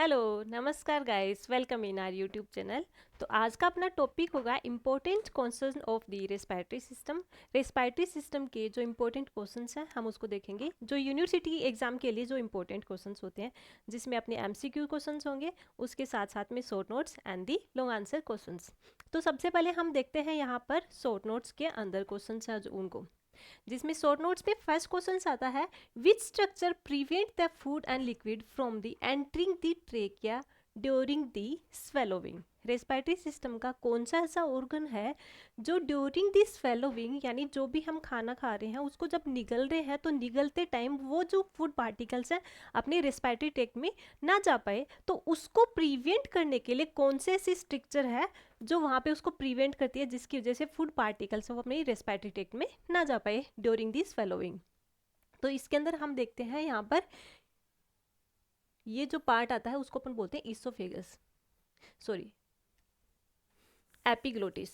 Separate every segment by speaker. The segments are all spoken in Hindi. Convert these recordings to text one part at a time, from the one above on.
Speaker 1: हेलो नमस्कार guys, welcome in our YouTube channel. तो आज का अपना टॉपिक होगा important question of the respiratory system. Respiratory system के जो इम्पोर्टेंट क्वेश्चंस हैं हम उसको देखेंगे, जो यूनिवर्सिटी एग्जाम के लिए जो इम्पोर्टेंट क्वेश्चंस होते हैं, जिसमें अपने एमसीक्यू क्वेश्चंस होंगे, उसके साथ साथ में short notes and the long answer questions. तो सबसे पहले हम देखते हैं यहाँ पर शॉर्ट नोट्स के अंदर क्वेश्चन हैं जो उनको, जिसमें शॉर्ट नोट्स में फर्स्ट क्वेश्चन आता है, which structure prevent the food and liquid from the entering the trachea during the swallowing. Respiratory system का कौन सा ऐसा ऑर्गन है जो ड्यूरिंग द स्वेलोविंग, यानी जो भी हम खाना खा रहे हैं उसको जब निगल रहे हैं तो निगलते टाइम वो जो फूड पार्टिकल्स हैं अपने रेस्पिरेटरी ट्रैक्ट में ना जा पाए, तो उसको प्रिवेंट करने के लिए कौन से ऐसी स्ट्रक्चर है जो वहाँ पे उसको प्रिवेंट करती है, जिसकी वजह से फूड पार्टिकल्स वो अपने रेस्पिरेटरी ट्रैक्ट में ना जा पाए ड्यूरिंग दिस स्वेलोइंग। तो इसके अंदर हम देखते हैं यहाँ पर ये जो पार्ट आता है उसको अपन बोलते हैं oesophagus, sorry epiglottis.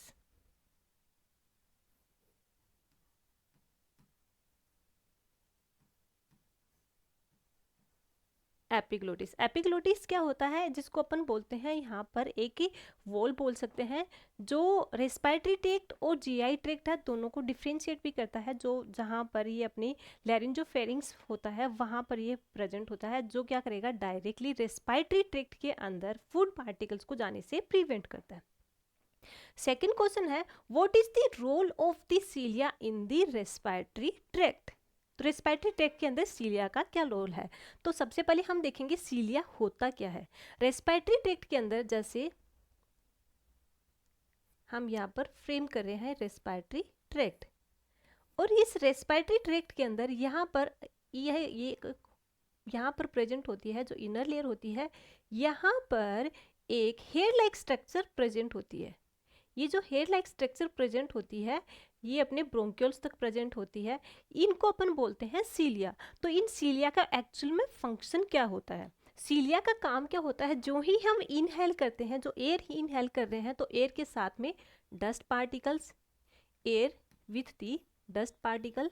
Speaker 1: Epiglottis, epiglottis क्या होता है, जिसको अपन बोलते हैं यहाँ पर एक ही वॉल बोल सकते हैं, जो रेस्पिरेटरी ट्रैक्ट और जीआई ट्रैक्ट है दोनों को डिफ्रेंशिएट भी करता है। जो जहाँ पर ये अपनी लैरिंजोफेरिंक्स होता है वहाँ पर ये प्रेजेंट होता है, जो क्या करेगा डायरेक्टली रेस्पिरेटरी ट्रैक्ट के अंदर फूड पार्टिकल्स को जाने से प्रिवेंट करता है। सेकेंड क्वेश्चन है, what is the role of the cilia in the respiratory tract. तो रेस्पिरेटरी ट्रैक्ट के अंदर सीलिया का क्या रोल है। तो सबसे पहले हम देखेंगे सीलिया होता क्या है। रेस्पिरेटरी ट्रैक्ट के अंदर, जैसे हम यहाँ पर फ्रेम कर रहे हैं रेस्पिरेटरी ट्रैक्ट, और इस रेस्पिरेटरी ट्रैक्ट के अंदर यहाँ पर ये यहाँ पर प्रेजेंट होती है जो इनर लेयर होती है, यहाँ पर एक हेयर लाइक स्ट्रक्चर प्रेजेंट होती है। ये जो हेयर लाइक स्ट्रक्चर प्रेजेंट होती है ये अपने ब्रोंक्यूल्स तक प्रेजेंट होती है, इनको अपन बोलते हैं सीलिया। तो इन सीलिया का एक्चुअल में फंक्शन क्या होता है, सीलिया का काम क्या होता है, जो ही हम इनहेल करते हैं, जो एयर ही इनहेल कर रहे हैं तो एयर के साथ में dust particles, air with the dust particle,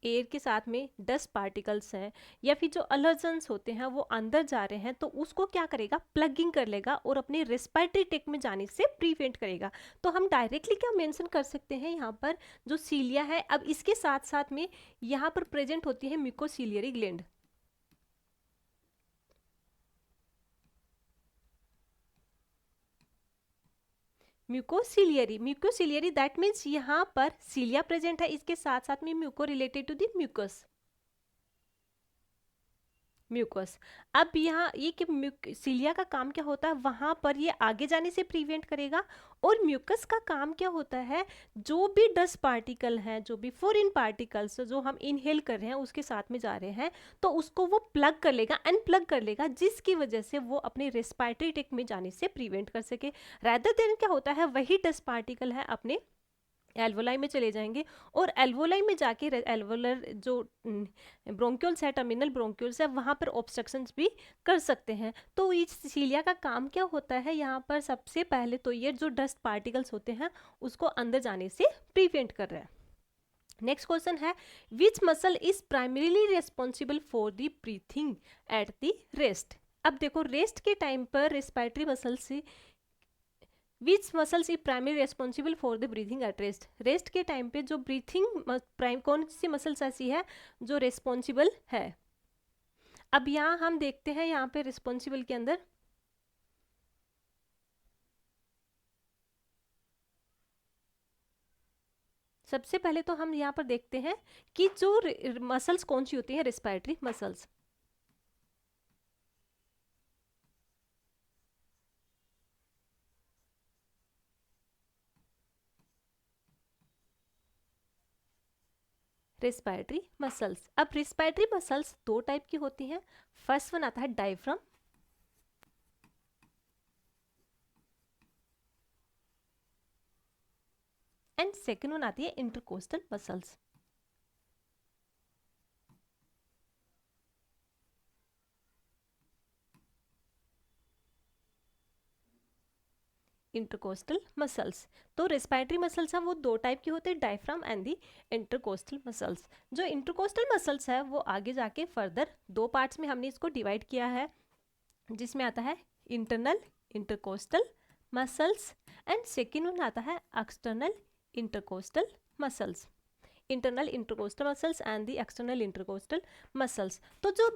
Speaker 1: air के साथ में डस्ट पार्टिकल्स हैं या फिर जो अलर्जेंस होते हैं वो अंदर जा रहे हैं, तो उसको क्या करेगा प्लगिंग कर लेगा और अपने रेस्पिरेटरी ट्रैक्ट में जाने से प्रिवेंट करेगा। तो हम डायरेक्टली क्या मेंशन कर सकते हैं यहाँ पर जो सीलिया है, अब इसके साथ साथ में यहाँ पर प्रेजेंट होती है mucociliary gland. Mucociliary, mucociliary that means यहाँ पर सीलिया प्रेजेंट है, इसके साथ साथ में muco related to the mucus, mucus. अब यहाँ ये कि सीलिया का काम क्या होता है, वहां पर ये आगे जाने से प्रिवेंट करेगा, और म्यूकस का काम क्या होता है, जो भी डस्ट पार्टिकल हैं, जो भी फॉरिन पार्टिकल्स जो हम इनहेल कर रहे हैं उसके साथ में जा रहे हैं, तो उसको वो प्लग कर लेगा, अनप्लग कर लेगा, जिसकी वजह से वो अपने रेस्पिरेटरी ट्रैक्ट में जाने से प्रिवेंट कर सके। रादर देन क्या होता है, वही डस्ट पार्टिकल है अपने एल्वोलाई में चले जाएंगे, और एल्वोलाई में जाके एल्वोलर जो ब्रोंक्यूल्स है, टर्मिनल ब्रोंक्यूल्स है, वहाँ पर ऑब्स्ट्रक्शंस भी कर सकते हैं। तो इस सीलिया का काम क्या होता है, यहाँ पर सबसे पहले तो ये जो डस्ट पार्टिकल्स होते हैं उसको अंदर जाने से प्रिवेंट कर रहा है। नेक्स्ट क्वेश्चन है, which muscle is primarily responsible for the breathing at the rest. अब देखो रेस्ट के टाइम पर रेस्पिरेटरी मसल से which muscles is primary responsible for the breathing at rest, rest के टाइम पे जो ब्रीथिंग प्राइम कौन सी मसल्स ऐसी है जो रेस्पॉन्सिबल है। अब यहाँ हम देखते हैं यहाँ पे रिस्पॉन्सिबल के अंदर सबसे पहले तो हम यहाँ पर देखते हैं कि जो मसल्स कौन सी होती हैं, रेस्पिरेटरी मसल्स। रेस्पिरेटरी मसल्स, अब रेस्पिरेटरी मसल्स दो टाइप की होती हैं। फर्स्ट वन आता है डायफ्राम, एंड सेकेंड वन आती है इंटरकोस्टल मसल्स। Intercostal muscles. तो रेस्पिरेटरी मसल्स है वो दो टाइप के होते हैं, diaphragm and the intercostal muscles. जो इंटरकोस्टल मसल्स है वो आगे जाके फर्दर दो पार्ट्स में हमने इसको डिवाइड किया है, जिसमें आता है internal intercostal muscles and second one आता है external intercostal muscles. Internal intercostal muscles and the external intercostal muscles. तो जो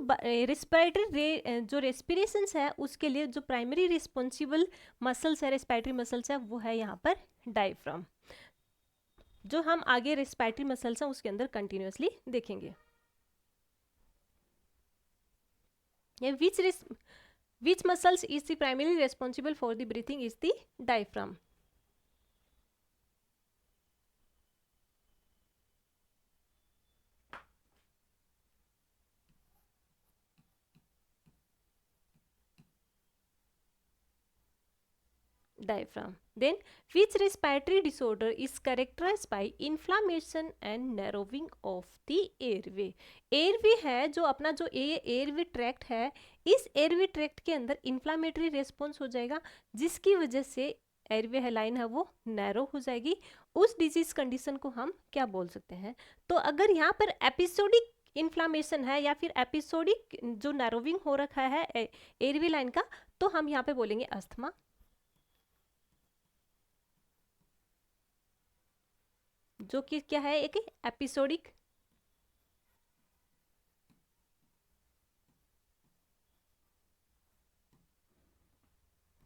Speaker 1: रेस्पिरेटरी जो रेस्पिरेशंस है उसके लिए जो प्राइमरी रिस्पॉन्सिबल मसल्स है, रेस्पिरेटरी मसल्स है, वो है यहाँ पर डायफ्राम, जो हम आगे रेस्पिरेटरी मसल्स हैं उसके अंदर कंटिन्यूसली देखेंगे। Which muscles is the primarily responsible for the breathing is the diaphragm. Diaphragm. Then which respiratory disorder is characterized by inflammation and narrowing of the airway? Airway है जो अपना जो एयरवे ट्रैक्ट है, इस एयरवे ट्रैक्ट के अंदर इन्फ्लामेटरी रेस्पॉन्स हो जाएगा, जिसकी वजह से एयरवे लाइन है वो नैरो हो जाएगी। उस डिजीज कंडीशन को हम क्या बोल सकते हैं? तो अगर यहाँ पर एपिसोडिक इन्फ्लामेशन है या फिर एपिसोडिक जो नैरोविंग हो रखा है एयरवे लाइन का, तो हम यहाँ पे बोलेंगे अस्थमा। जो कि क्या है, एक एपिसोडिक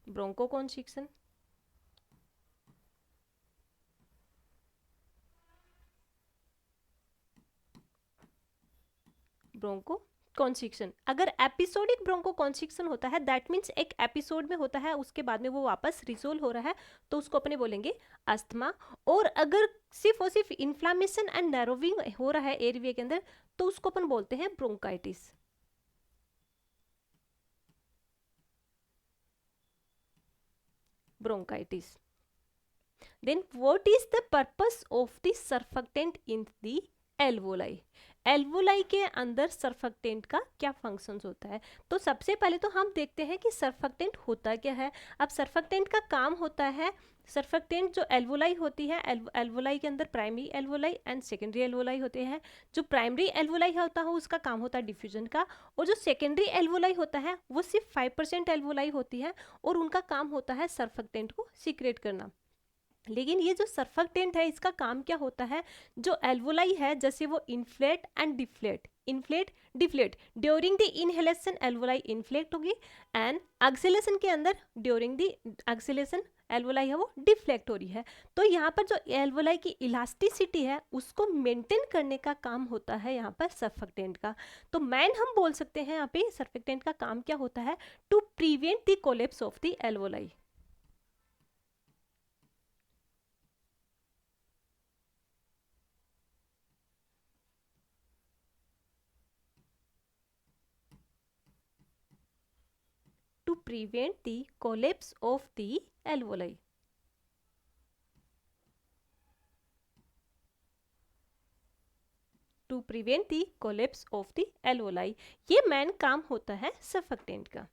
Speaker 1: ब्रोंकोकॉन्स्ट्रिक्शन। ब्रोंकोकॉन्स्ट्रिक्शन, अगर एपिसोडिक ब्रोंकोकॉन्स्ट्रिक्शन होता है दैट मीन्स एक एपिसोड में होता है, उसके बाद में वो वापस रिजोल्व हो रहा है, तो उसको अपने बोलेंगे अस्थमा। और अगर सिर्फ और सिर्फ इन्फ्लामेशन एंड नैरोविंग हो रहा है एयरवे के अंदर, तो उसको अपन बोलते हैं bronchitis. bronchitis. Then what is the purpose of the surfactant in the alveoli? Alveoli के अंदर सर्फेक्टेंट का क्या फंक्शंस होता है? तो सबसे पहले तो हम देखते हैं कि सर्फेक्टेंट होता क्या है। अब सर्फेक्टेंट का काम होता है, सर्फेक्टेंट जो एल्वोलाई होती है, एल्वोलाई के अंदर primary alveoli and secondary alveoli होते हैं। जो प्राइमरी एल्वोलाई होता है उसका काम होता है डिफ्यूजन का, और जो सेकेंडरी एल्वोलाई होता है वो सिर्फ 5% एल्वोलाई होती है और उनका काम होता है सर्फेक्टेंट को सीक्रेट करना। लेकिन ये जो सर्फेक्टेंट है इसका काम क्या होता है? जो एल्वोलाई है जैसे वो inflate and deflate, inflate deflate, during the inhalation alveoli inflate होगी एंड एक्सेलेशन के अंदर ड्यूरिंग द एक्सेलेशन एल्वोलाई है वो डिफ्लेक्ट हो रही है। तो यहाँ पर जो एल्वोलाई की इलास्टिसिटी है उसको मेंटेन करने का काम होता है यहाँ पर सर्फेक्टेंट का। तो मैन हम बोल सकते हैं यहाँ पे सर्फेक्टेंट का काम क्या होता है? To prevent the collapse of the alveoli. To prevent the collapse of the alveoli. To prevent the collapse of the alveoli, ये मेन काम होता है सर्फेक्टेंट का।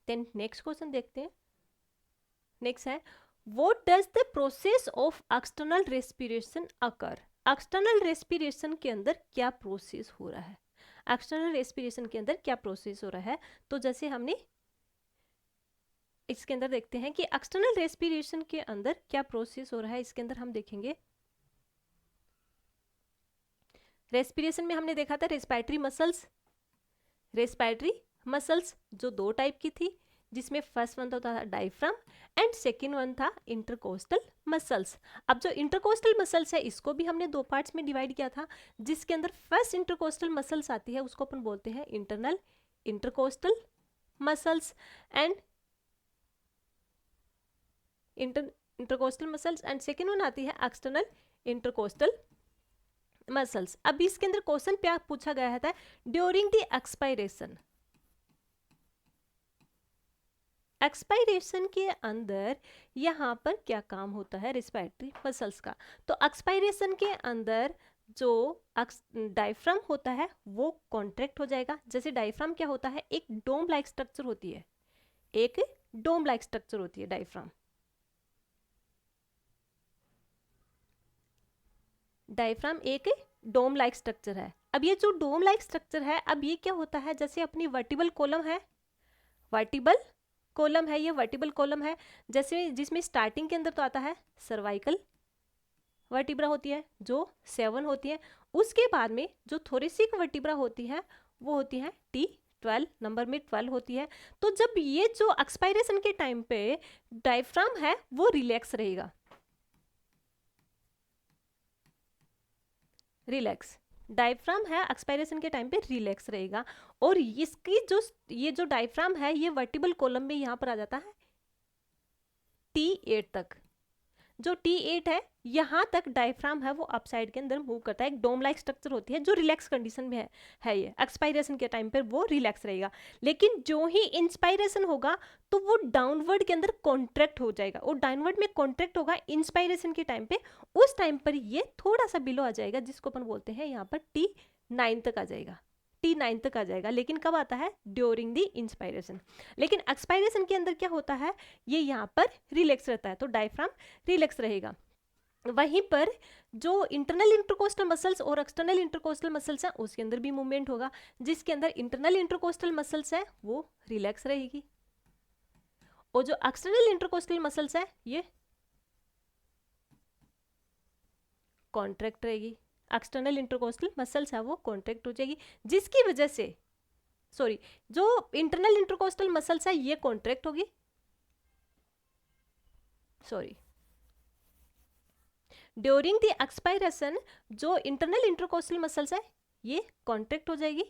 Speaker 1: देन नेक्स्ट क्वेश्चन देखते हैं। नेक्स्ट है what does the process of external respiration occur? External respiration के अंदर क्या प्रोसेस हो रहा है? एक्सटर्नल रेस्पिरेशन के अंदर क्या प्रोसेस हो रहा है? तो जैसे हमने इसके अंदर देखते हैं कि एक्सटर्नल रेस्पिरेशन के अंदर क्या प्रोसेस हो रहा है, इसके अंदर हम देखेंगे। रेस्पिरेशन में हमने देखा था रेस्पिरेटरी मसल्स जो दो टाइप की थी, जिसमें फर्स्ट वन था डायफ्राम एंड सेकेंड वन था इंटरकोस्टल मसल्स। अब जो इंटरकोस्टल मसल्स है इसको भी हमने दो पार्ट्स में डिवाइड किया था, जिसके अंदर फर्स्ट इंटरकोस्टल मसल्स आती है उसको अपन बोलते हैं internal intercostal muscles and intercostal muscles and second one आती है एक्सटर्नल इंटरकोस्टल मसल्स। अब इसके अंदर क्वेश्चन क्या पूछा गया था? ड्यूरिंग द एक्सपायरेशन के अंदर यहाँ पर क्या काम होता है रेस्पिरेटरी मसल्स का? तो एक्सपायरेशन के अंदर जो डायफ्राम होता है वो कॉन्ट्रैक्ट हो जाएगा। जैसे डायफ्राम क्या होता है? एक डोम लाइक स्ट्रक्चर होती है, एक डोम लाइक स्ट्रक्चर होती है डायफ्राम। डायफ्राम एक डोम लाइक स्ट्रक्चर है। अब ये जो डोम लाइक स्ट्रक्चर है, अब ये क्या होता है, जैसे अपनी वर्टिबल कॉलम है, वर्टिबल कॉलम है, ये वर्टिबल कॉलम है, जैसे जिसमें स्टार्टिंग के अंदर तो आता है सर्वाइकल वर्टिब्रा होती है जो 7 होती है, उसके बाद में जो थोरेसिक वर्टिब्रा होती है वो होती है T12, नंबर में 12 होती है। तो जब ये जो एक्सपायरेशन के टाइम पे डायफ्राम है वो रिलैक्स रहेगा, रिलैक्स, डायफ्राम है एक्सपायरेशन के टाइम पे रिलैक्स रहेगा। और इसकी जो ये जो डायफ्राम है ये वर्टिबल कॉलम में यहाँ पर आ जाता है T8 तक। जो T8 है यहाँ तक डायफ्राम है वो अपसाइड के अंदर मूव करता है, एक डोम लाइक स्ट्रक्चर होती है जो रिलैक्स कंडीशन में है ये एक्सपायरेशन के टाइम पर वो रिलैक्स रहेगा। लेकिन जो ही इंस्पायरेशन होगा तो वो डाउनवर्ड के अंदर कॉन्ट्रैक्ट हो जाएगा, और डाउनवर्ड में कॉन्ट्रैक्ट होगा इंस्पायरेशन के टाइम पे, उस टाइम पर ये थोड़ा सा बिलो आ जाएगा, जिसको अपन बोलते हैं यहाँ पर T9 तक आ जाएगा, T9 तक आ जाएगा। लेकिन कब आता है, ड्यूरिंग द इंस्पायरेशन। लेकिन एक्सपायरेशन के अंदर क्या होता है, ये यहाँ पर रिलैक्स रहता है, तो डायफ्राम रिलैक्स रहेगा। वहीं पर जो इंटरनल इंटरकोस्टल मसल्स और एक्सटर्नल इंटरकोस्टल मसल्स हैं उसके अंदर भी मूवमेंट होगा, जिसके अंदर इंटरनल इंटरकोस्टल मसल्स है वो रिलैक्स रहेगी, और जो एक्सटर्नल इंटरकोस्टल मसल्स है ये कॉन्ट्रैक्ट रहेगी। एक्सटर्नल इंटरकोस्टल मसल्स है वो कॉन्ट्रैक्ट हो जाएगी, जिसकी वजह से सॉरी जो इंटरनल इंटरकोस्टल मसल्स है ये कॉन्ट्रैक्ट होगी, सॉरी ड्यूरिंग द एक्सपायरेशन जो इंटरनल इंटरकोस्टल मसल्स है ये कॉन्ट्रैक्ट हो जाएगी,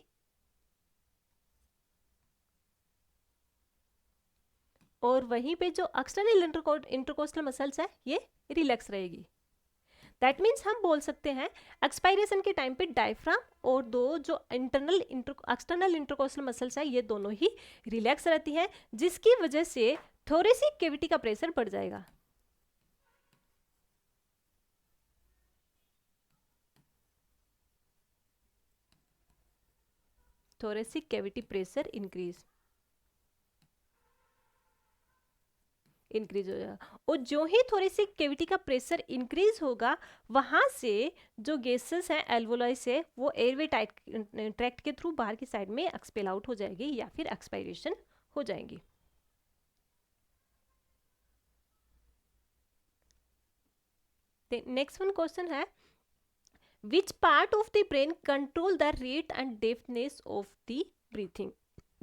Speaker 1: और वहीं पे जो एक्सटर्नल इंटरकोस्टल मसल्स है ये रिलैक्स रहेगी। दैट मीन्स हम बोल सकते हैं एक्सपायरेशन के टाइम पे डायफ्राम और दो जो एक्सटर्नल इंटरकोस्टल मसल्स है ये दोनों ही रिलैक्स रहती हैं, जिसकी वजह से थोरेसिक कैविटी का प्रेशर बढ़ जाएगा। थोरेसिक कैविटी प्रेशर इंक्रीज हो जाएगा, और जो ही थोरेसिक कैविटी का प्रेशर इंक्रीज होगा वहां से जो गैसेस हैं एल्वोलाई से वो एयरवे ट्रैक्ट के थ्रू बाहर की साइड में एक्सपेल आउट हो जाएगी या फिर एक्सपायरेशन हो जाएंगी। नेक्स्ट वन क्वेश्चन है, which part of the brain control the rate and depthness of the breathing.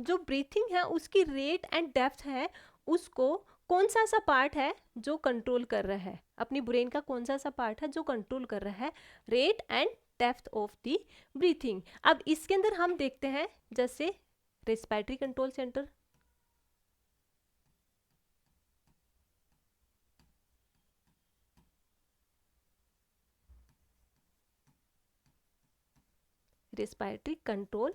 Speaker 1: जो ब्रीथिंग है उसकी रेट एंड डेप्थ है उसको कौन सा ऐसा पार्ट है जो कंट्रोल कर रहा है, अपनी ब्रेन का कौन सा ऐसा पार्ट है जो कंट्रोल कर रहा है rate and depth of the breathing. अब इसके अंदर हम देखते हैं जैसे respiratory control centre, respiratory control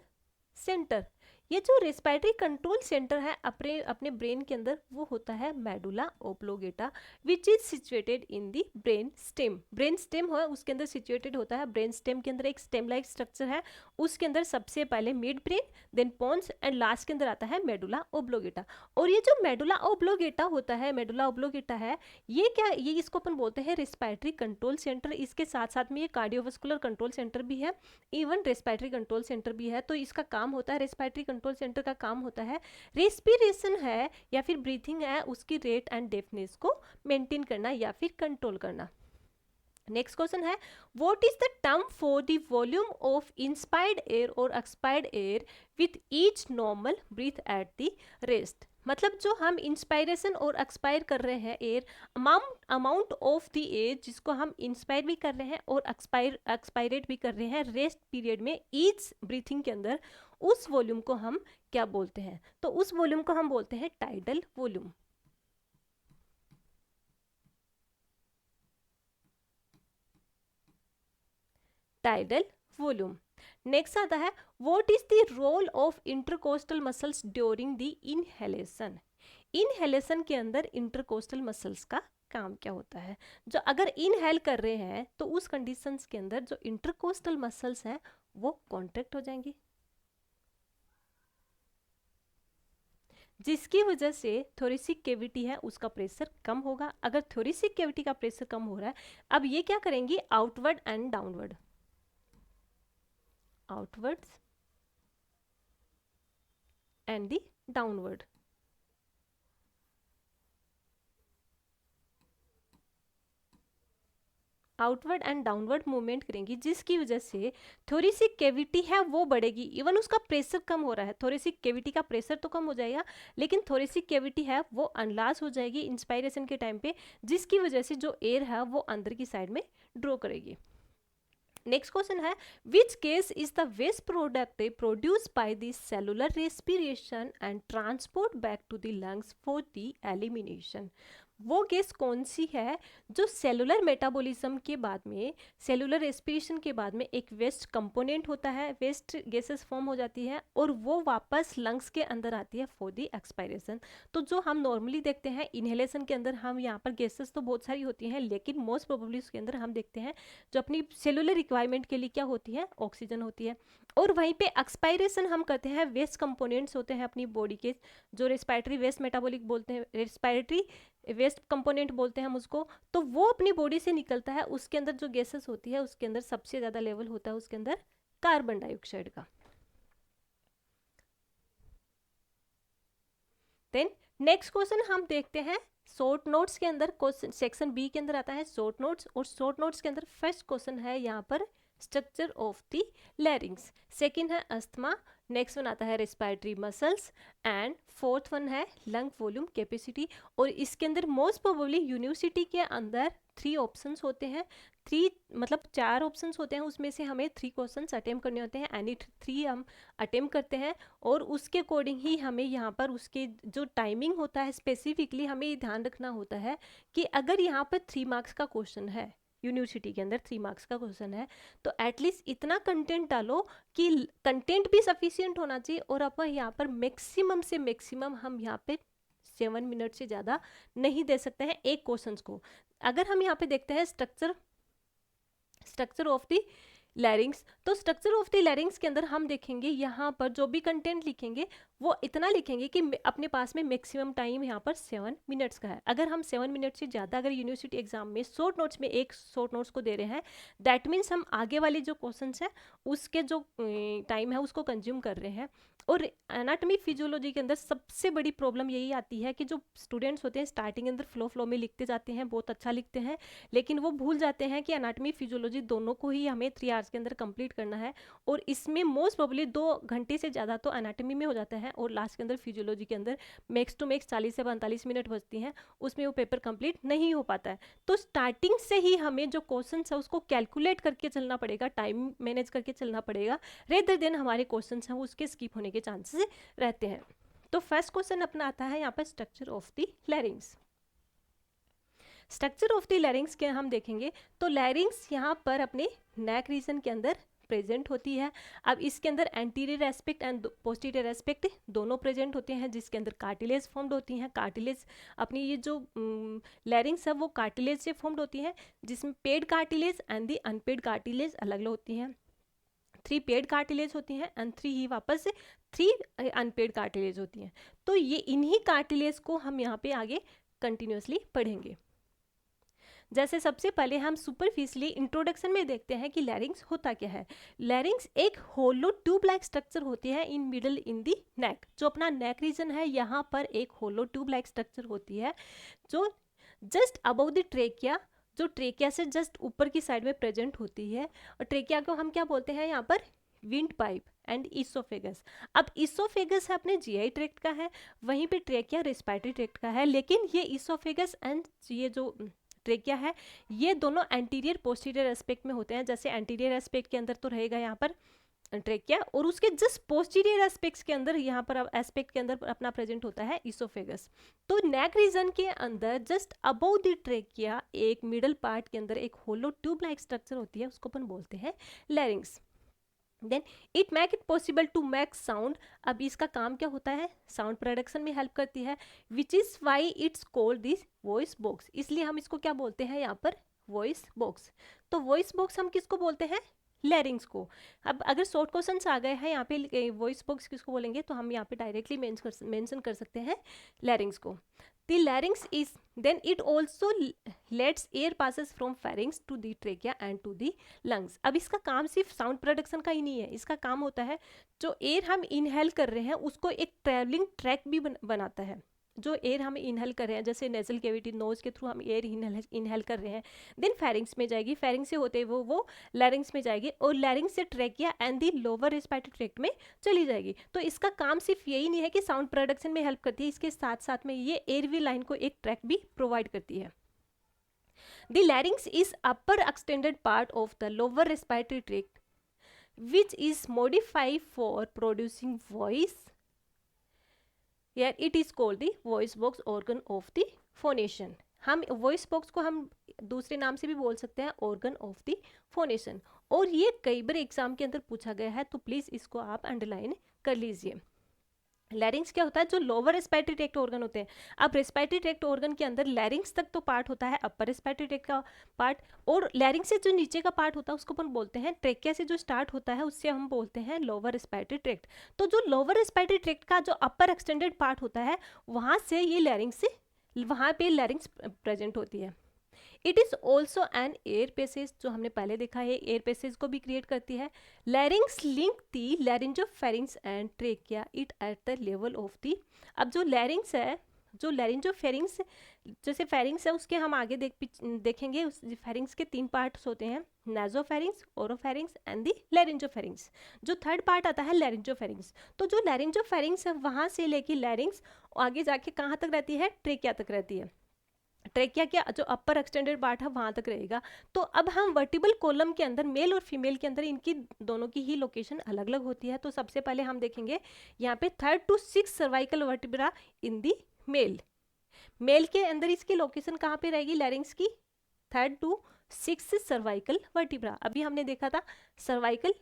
Speaker 1: centre, ये जो रेस्पिरेटरी कंट्रोल सेंटर है अपने अपने ब्रेन के अंदर वो होता है medulla oblongata, which is situated in the brain stem. Brain stem है उसके अंदर सिचुएटेड होता है, ब्रेन स्टेम के अंदर एक स्टेम लाइक स्ट्रक्चर है, उसके अंदर सबसे पहले mid brain, then pons and last के अंदर आता है मेडुला ओब्लोगेटा। और ये जो मेडुला ओब्लोगेटा होता है, मेडुला ओब्लोगेटा है ये क्या, ये इसको अपन बोलते हैं रेस्पिरेटरी कंट्रोल सेंटर। इसके साथ साथ में ये कार्डियोवास्कुलर कंट्रोल सेंटर भी है, इवन रेस्पिरेटरी कंट्रोल सेंटर भी है। तो इसका काम होता है, रेस्पिरेटरी कंट्रोल सेंटर का काम होता है रेस्पिरेशन है या फिर ब्रीथिंग है उसकी रेट एंड डेप्थनेस को मेंटेन करना या फिर कंट्रोल करना। नेक्स्ट क्वेश्चन है, what is the term for the volume of inspired air और expired air with each normal breath at the rest. मतलब जो हम इंस्पायरेशन और एक्सपायर कर रहे हैं air, amount of the air जिसको हम इंस्पायर भी कर रहे हैं और एक्सपायरेट भी कर रहे हैं रेस्ट पीरियड में ईच ब्रीथिंग के अंदर, उस वॉल्यूम को हम क्या बोलते हैं, तो उस वॉल्यूम को हम बोलते हैं tidal volume. Tidal volume. Next आता है, what is the role of intercostal muscles during the inhalation. Inhalation के अंदर इंटरकोस्टल मसल्स का काम क्या होता है। जो अगर इनहेल कर रहे हैं तो उस कंडीशंस के अंदर जो इंटरकोस्टल मसल्स हैं वो कॉन्ट्रैक्ट हो जाएंगी। जिसकी वजह से थोरेसिक कैविटी है उसका प्रेशर कम होगा। अगर थोरेसिक कैविटी का प्रेशर कम हो रहा है, अब ये क्या करेंगी, outward and downward, outwards and the downward, outward and downward movement करेंगी, जिसकी वजह से थोरेसिक कैविटी है वो बढ़ेगी। इवन उसका प्रेशर कम हो रहा है, थोरेसिक कैविटी का प्रेशर तो कम हो जाएगा, लेकिन थोरेसिक कैविटी है वो अनलार्ज हो जाएगी इंस्पायरेशन के टाइम पे, जिसकी वजह से जो एयर है वो अंदर की साइड में ड्रॉ करेगी। नेक्स्ट क्वेश्चन है, which gas is the waste product produce by the cellular respiration and transport back to the lungs for the elimination. वो गैस कौन सी है जो सेलुलर मेटाबॉलिज्म के बाद में, सेलुलर रेस्पिरेशन के बाद में एक वेस्ट कंपोनेंट होता है, वेस्ट गैसेस फॉर्म हो जाती है और वो वापस लंग्स के अंदर आती है फॉर द एक्सपायरेशन। तो जो हम नॉर्मली देखते हैं इनहेलेशन के अंदर, हम यहाँ पर गैसेस तो बहुत सारी होती हैं, लेकिन मोस्ट प्रोबेबली उसके अंदर हम देखते हैं जो अपनी सेलुलर रिक्वायरमेंट के लिए क्या होती है, ऑक्सीजन होती है। और वहीं पे एक्सपायरेशन हम करते हैं, वेस्ट कंपोनेंट्स होते हैं अपनी बॉडी के, जो रेस्पिरेटरी वेस्ट मेटाबॉलिक बोलते हैं, रेस्पिरेटरी वेस्ट कंपोनेंट बोलते हैं हम उसको, तो वो अपनी बॉडी से निकलता है। उसके अंदर जो गैसेस होती है उसके अंदर सबसे ज़्यादा लेवल होता है उसके अंदर कार्बन डाइऑक्साइड का। देन नेक्स्ट क्वेश्चन हम देखते हैं शॉर्ट नोट्स के अंदर, क्वेश्चन सेक्शन बी के अंदर आता है शॉर्ट नोट्स, और शॉर्ट नोट्स के अंदर फर्स्ट क्वेश्चन है यहाँ पर structure of the larynx, second है अस्थमा, नेक्स्ट वन आता है respiratory muscles and fourth one है लंग वॉल्यूम कैपेसिटी। और इसके अंदर मोस्ट प्रोबेबली यूनिवर्सिटी के अंदर 3 ऑप्शंस होते हैं, 3 मतलब 4 ऑप्शंस होते हैं, उसमें से हमें 3 क्वेश्चंस अटेम्प्ट करने होते हैं, एनी 3 हम अटेम्प्ट करते हैं और उसके अकॉर्डिंग ही हमें यहाँ पर उसके जो टाइमिंग होता है स्पेसिफिकली हमें ये ध्यान रखना होता है कि अगर यहाँ पर 3 मार्क्स का क्वेश्चन है, यूनिवर्सिटी के अंदर 3 मार्क्स का क्वेश्चन है, तो एटलीस्ट इतना कंटेंट डालो कि कंटेंट भी सफिशियंट होना चाहिए और अपन यहाँ पर मैक्सिमम से मैक्सिमम हम यहाँ पे 7 मिनट से ज़्यादा नहीं दे सकते हैं एक क्वेश्चन को। अगर हम यहाँ पे देखते हैं स्ट्रक्चर ऑफ द लैरिंग्स, तो स्ट्रक्चर ऑफ द लैरिंग्स के अंदर हम देखेंगे यहाँ पर जो भी कंटेंट लिखेंगे वो इतना लिखेंगे कि अपने पास में मैक्सिमम टाइम यहाँ पर 7 मिनट्स का है। अगर हम 7 मिनट से ज़्यादा अगर यूनिवर्सिटी एग्जाम में शॉर्ट नोट्स में एक शॉर्ट नोट्स को दे रहे हैं, दैट मीन्स हम आगे वाले जो क्वेश्चन है उसके जो टाइम है उसको कंज्यूम कर रहे हैं। और एनाटॉमी फिजियोलॉजी के अंदर सबसे बड़ी प्रॉब्लम यही आती है कि जो स्टूडेंट्स होते हैं स्टार्टिंग के अंदर फ्लो में लिखते जाते हैं, बहुत अच्छा लिखते हैं, लेकिन वो भूल जाते हैं कि एनाटॉमी फिजियोलॉजी दोनों को ही हमें 3 आवर्स के अंदर कंप्लीट करना है। और इसमें मोस्ट प्रोबेबली 2 घंटे से ज़्यादा तो एनाटॉमी में हो जाता है और लास्ट के अंदर फिजियोलॉजी के अंदर मैक्स टू मैक्स 40 से 45 मिनट बचती हैं, उसमें वो पेपर कंप्लीट नहीं हो पाता है। तो स्टार्टिंग से ही हमें जो क्वेश्चन है उसको कैलकुलेट करके चलना पड़ेगा, टाइम मैनेज करके चलना पड़ेगा, रेदर देन हमारे क्वेश्चन हैं वो उसके स्किप होने के चांसेस रहते हैं। तो फर्स्ट क्वेश्चन अपना आता है यहाँ पर structure of the larynx. Structure of the larynx के हम देखेंगे तो लैरिंग्स यहाँ पर अपने नेक रीजन के अंदर प्रेजेंट होती है। अब इसके अंदर anterior aspect and posterior aspect दोनों प्रेजेंट होते हैं, जिसके अंदर कार्टिलेज फॉर्म्ड होती हैं। कार्टिलेज अपनी ये जो लैरिंग्स है वो कार्टिलेज से फॉर्म्ड होती हैं, जिसमें paired cartilage and the unpaired cartilage अलग अलग होती हैं। 3 पेड कार्टिलेज होती हैं एंड 3 ही वापस से 3 अनपेड कार्टिलेज होती हैं। तो ये इन्हीं कार्टिलेज को हम यहाँ पे आगे कंटिन्यूसली पढ़ेंगे। जैसे सबसे पहले हम सुपरफिशियली इंट्रोडक्शन में देखते हैं कि लैरिंग्स होता क्या है। लैरिंग्स एक होलो ट्यूब लाइक स्ट्रक्चर होती है इन मिडल इन दी नेक। जो अपना नेक रीजन है यहाँ पर एक होलो ट्यूब लाइक स्ट्रक्चर होती है जो जस्ट अबव द ट्रेकिया, जो ट्रेकिया से जस्ट ऊपर की साइड में प्रेजेंट होती है। और ट्रेकिया को हम क्या बोलते हैं यहाँ पर, विंड पाइप एंड ईसोफेगस। अब ईसोफेगस है अपने जीआई ट्रैक्ट का है, वहीं पे ट्रेकिया रेस्पिरेटरी ट्रैक्ट का है, लेकिन ये ईसोफेगस एंड ये जो ट्रेकिया है ये दोनों एंटीरियर पोस्टीरियर एस्पेक्ट में होते हैं। जैसे एंटीरियर एस्पेक्ट के अंदर तो रहेगा यहाँ पर ट्रेकिया और उसके जस्ट पोस्टीरियर एस्पेक्ट्स के अंदर यहाँ पर एस्पेक्ट के अंदर अपना प्रेजेंट होता है ईसोफेगस। तो नेक रीजन के अंदर जस्ट अबव द ट्रेकिया एक मिडल पार्ट के अंदर एक होलो ट्यूब लाइक स्ट्रक्चर होती है, उसको अपन बोलते हैं larynx. Then it make it possible to make sound. अब इसका काम क्या होता है, साउंड प्रोडक्शन में हेल्प करती है, which is why it's called this voice box. इसलिए हम इसको क्या बोलते हैं यहाँ पर, वॉइस बॉक्स। तो वॉइस बॉक्स हम किसको बोलते हैं, लैरिंग्स को। अब अगर शॉर्ट क्वेश्चंस आ गए हैं यहाँ पे वॉइस बॉक्स किसको बोलेंगे, तो हम यहाँ पे डायरेक्टली मेंशन कर सकते हैं लैरिंग्स को। The larynx is then it also lets air passes from pharynx to the trachea and to the lungs. अब इसका काम सिर्फ साउंड प्रोडक्शन का ही नहीं है, इसका काम होता है जो एयर हम इनहेल कर रहे हैं उसको एक ट्रैवलिंग ट्रैक भी बनाता है। जो एयर हम इनहेल कर रहे हैं, जैसे नेजल कैविटी नोज के थ्रू हम एयर इनहेल कर रहे हैं, देन फेरिंग्स में जाएगी, फेरिंग्स से होते वो लैरिंग्स में जाएगी, और लैरिंग्स से trachea and the lower respiratory tract में चली जाएगी। तो इसका काम सिर्फ यही नहीं है कि साउंड प्रोडक्शन में हेल्प करती है, इसके साथ साथ में ये एयरवे लाइन को एक ट्रैक भी प्रोवाइड करती है। The larynx is upper extended part of the lower respiratory tract which is modified for producing voice. Here it is called the voice box organ of the phonation. हम वॉइस बॉक्स को हम दूसरे नाम से भी बोल सकते हैं ऑर्गन ऑफ द फोनेशन, और ये कई बार एग्जाम के अंदर पूछा गया है, तो प्लीज इसको आप अंडरलाइन कर लीजिए। लैरिंग्स क्या होता है, जो लोअर रेस्पिरेटरी ट्रैक्ट ऑर्गन होते हैं। अब रेस्पिरेटरी ट्रैक्ट ऑर्गन के अंदर लैरिंग्स तक तो पार्ट होता है अपर रेस्पिरेटरी ट्रैक्ट का पार्ट, और लैरिंग्स से जो नीचे का पार्ट होता है उसको अपन बोलते हैं ट्रेकिया से जो स्टार्ट होता है उससे हम बोलते हैं लोअर रेस्पिरेटरी ट्रैक्ट। तो जो लोअर रेस्पिरेटरी ट्रैक्ट का जो अपर एक्सटेंडेड पार्ट होता है वहाँ से ये लैरिंग्स से वहाँ पे लैरिंग्स प्रेजेंट होती है। It is also an air passage, जो हमने पहले देखा है एयर पैसेज को भी क्रिएट करती है। Larynx link the laryngopharynx and trachea it at the level of the. अब जो लैरिंग्स है, जो लैरिंजोफेरिंग्स जैसे फेरिंग्स है उसके हम आगे देखेंगे उस फेरिंग्स के 3 पार्ट्स होते हैं, नाजोफेरिंग्स, ओरोफेरिंग्स एंड दी लैरिंजोफेरिंग्स। जो थर्ड पार्ट आता है लैरिंजोफेरिंग्स। तो जो लैरिंजोफेरिंग्स है वहाँ से लेके लैरिंग्स आगे जाके कहाँ तक रहती है, ट्रेकिया तक रहती है। ट्रेकिया क्या जो अपर एक्सटेंडेड पार्ट है वहां तक रहेगा। तो अब हम वर्टिबल कॉलम के अंदर मेल और फीमेल के अंदर इनकी दोनों की ही लोकेशन अलग अलग होती है। तो सबसे पहले हम देखेंगे यहाँ पे 3rd to 6th cervical vertebra in the male. Male के अंदर इसकी लोकेशन कहाँ पे रहेगी लैरिंग्स की, 3rd to 6th cervical vertebra. अभी हमने देखा था सर्वाइकल,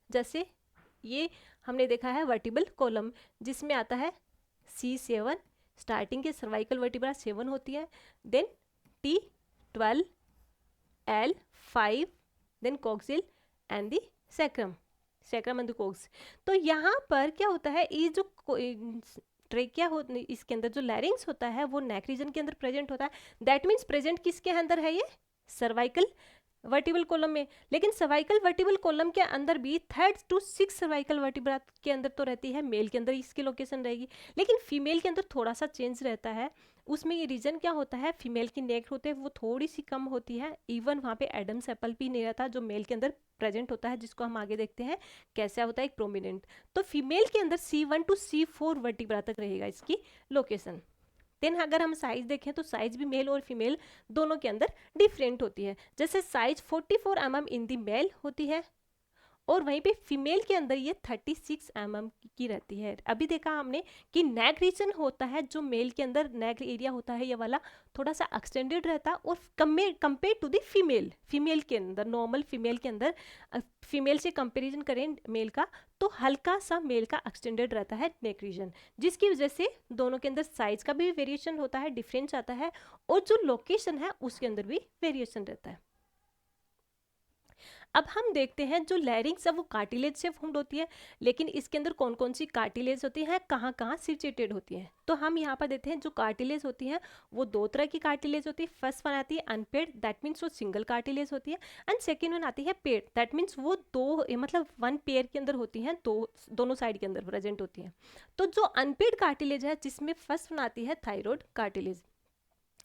Speaker 1: जैसे ये हमने देखा है वर्टिबल कॉलम जिसमें आता है C7, स्टार्टिंग के सर्वाइकल वर्टिब्रा 7 होती है, then T12, L5, then coccyx and the sacrum and the coccyx. तो यहाँ पर क्या होता है, ये जो ट्रेकिया हो इसके अंदर जो लैरिंग्स होता है वो नेक रीजन के अंदर प्रेजेंट होता है। दैट मीन्स प्रेजेंट किसके अंदर है, ये सर्वाइकल वर्टिबल कॉलम में। लेकिन सर्वाइकल वर्टिबल कॉलम के अंदर भी 3rd to 6th cervical vertebra के अंदर तो रहती है, मेल के अंदर इसकी लोकेशन रहेगी। लेकिन फीमेल के अंदर थोड़ा सा चेंज रहता है। उसमें ये रीजन क्या होता है, फीमेल की नेक होते हैं वो थोड़ी सी कम होती है, इवन वहाँ पे एडम्स एप्पल भी नहीं रहता जो मेल के अंदर प्रेजेंट होता है, जिसको हम आगे देखते हैं कैसा होता है एक प्रोमिनेंट। तो फीमेल के अंदर C1 to C4 वर्टिब्रा तक रहेगा इसकी लोकेशन। देन अगर हम साइज देखें तो साइज भी मेल और फीमेल दोनों के अंदर डिफरेंट होती है। जैसे size 44 mm in the mail होती है, और वहीं पे फीमेल के अंदर ये 36 mm की रहती है। अभी देखा हमने कि नेक रीजन होता है जो मेल के अंदर नेक एरिया होता है ये वाला थोड़ा सा एक्सटेंडेड रहता है, और कंपेयर टू द फीमेल के अंदर नॉर्मल फीमेल के अंदर फीमेल से कंपेरिजन करें मेल का तो हल्का सा मेल का एक्सटेंडेड रहता है नेक रीजन, जिसकी वजह से दोनों के अंदर साइज का भी वेरिएशन होता है, डिफरेंस आता है, और जो लोकेशन है उसके अंदर भी वेरिएशन रहता है। अब हम देखते हैं जो लैरिंग्स है वो कार्टिलेज से फॉर्म्ड होती है, लेकिन इसके अंदर कौन कौन सी कार्टिलेज होती हैं, कहाँ कहाँ सिचुएटेड होती हैं। तो हम यहाँ पर देखते हैं जो कार्टिलेज होती हैं वो 2 तरह की कार्टिलेज होती है। फर्स्ट वन आती है अनपेड, दैट मीन्स वो सिंगल कार्टिलेज होती है, एंड सेकेंड वन आती है पेड, दैट मीन्स वो 2 मतलब 1 पेयर के अंदर होती हैं, दोनों साइड के अंदर प्रेजेंट होती हैं। तो जो अनपेड कार्टिलेज है जिसमें फर्स्ट वन आती है थायराइड कार्टिलेज।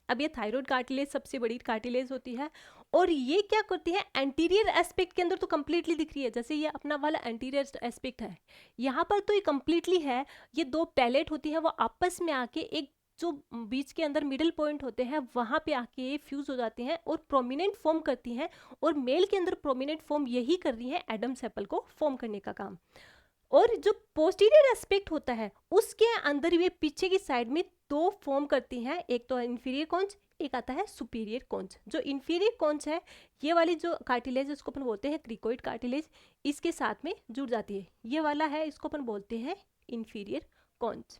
Speaker 1: अब ये थायराइड कार्टिलेज सबसे बड़ी कार्टिलेज होती है, और ये क्या करती है एंटीरियर एस्पेक्ट के अंदर तो कंप्लीटली दिख रही है, जैसे ये अपना वाला एंटीरियर एस्पेक्ट है, यहाँ पर तो ये कंप्लीटली है। ये 2 पैलेट होती है वो आपस में आके एक जो बीच के अंदर मिडिल पॉइंट होते हैं वहाँ पे आके फ्यूज हो जाती हैं और प्रोमिनेंट फॉर्म करती हैं, और मेल के अंदर प्रोमिनेंट फॉर्म यही कर रही है एडम्स एप्पल को फॉर्म करने का काम। और जो पोस्टीरियर एस्पेक्ट होता है उसके अंदर ये पीछे की साइड में 2 फॉर्म करती हैं, एक तो इंफीरियर कॉन्च, एक आता है सुपीरियर कॉन्च। जो इंफीरियर कॉन्च है ये वाली जो कार्टिलेज इसको अपन बोलते हैं क्रिकोइड कार्टिलेज, इसके साथ में जुड़ जाती है। ये वाला है इसको अपन बोलते हैं inferior conch.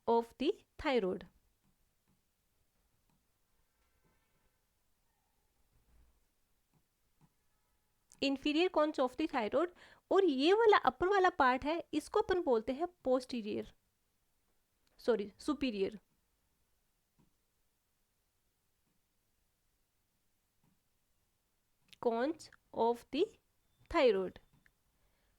Speaker 1: Of the thyroid. Inferior cons of the thyroid, और ये वाला अपर वाला पार्ट है इसको अपन बोलते हैं posterior, sorry superior. Cons of the thyroid,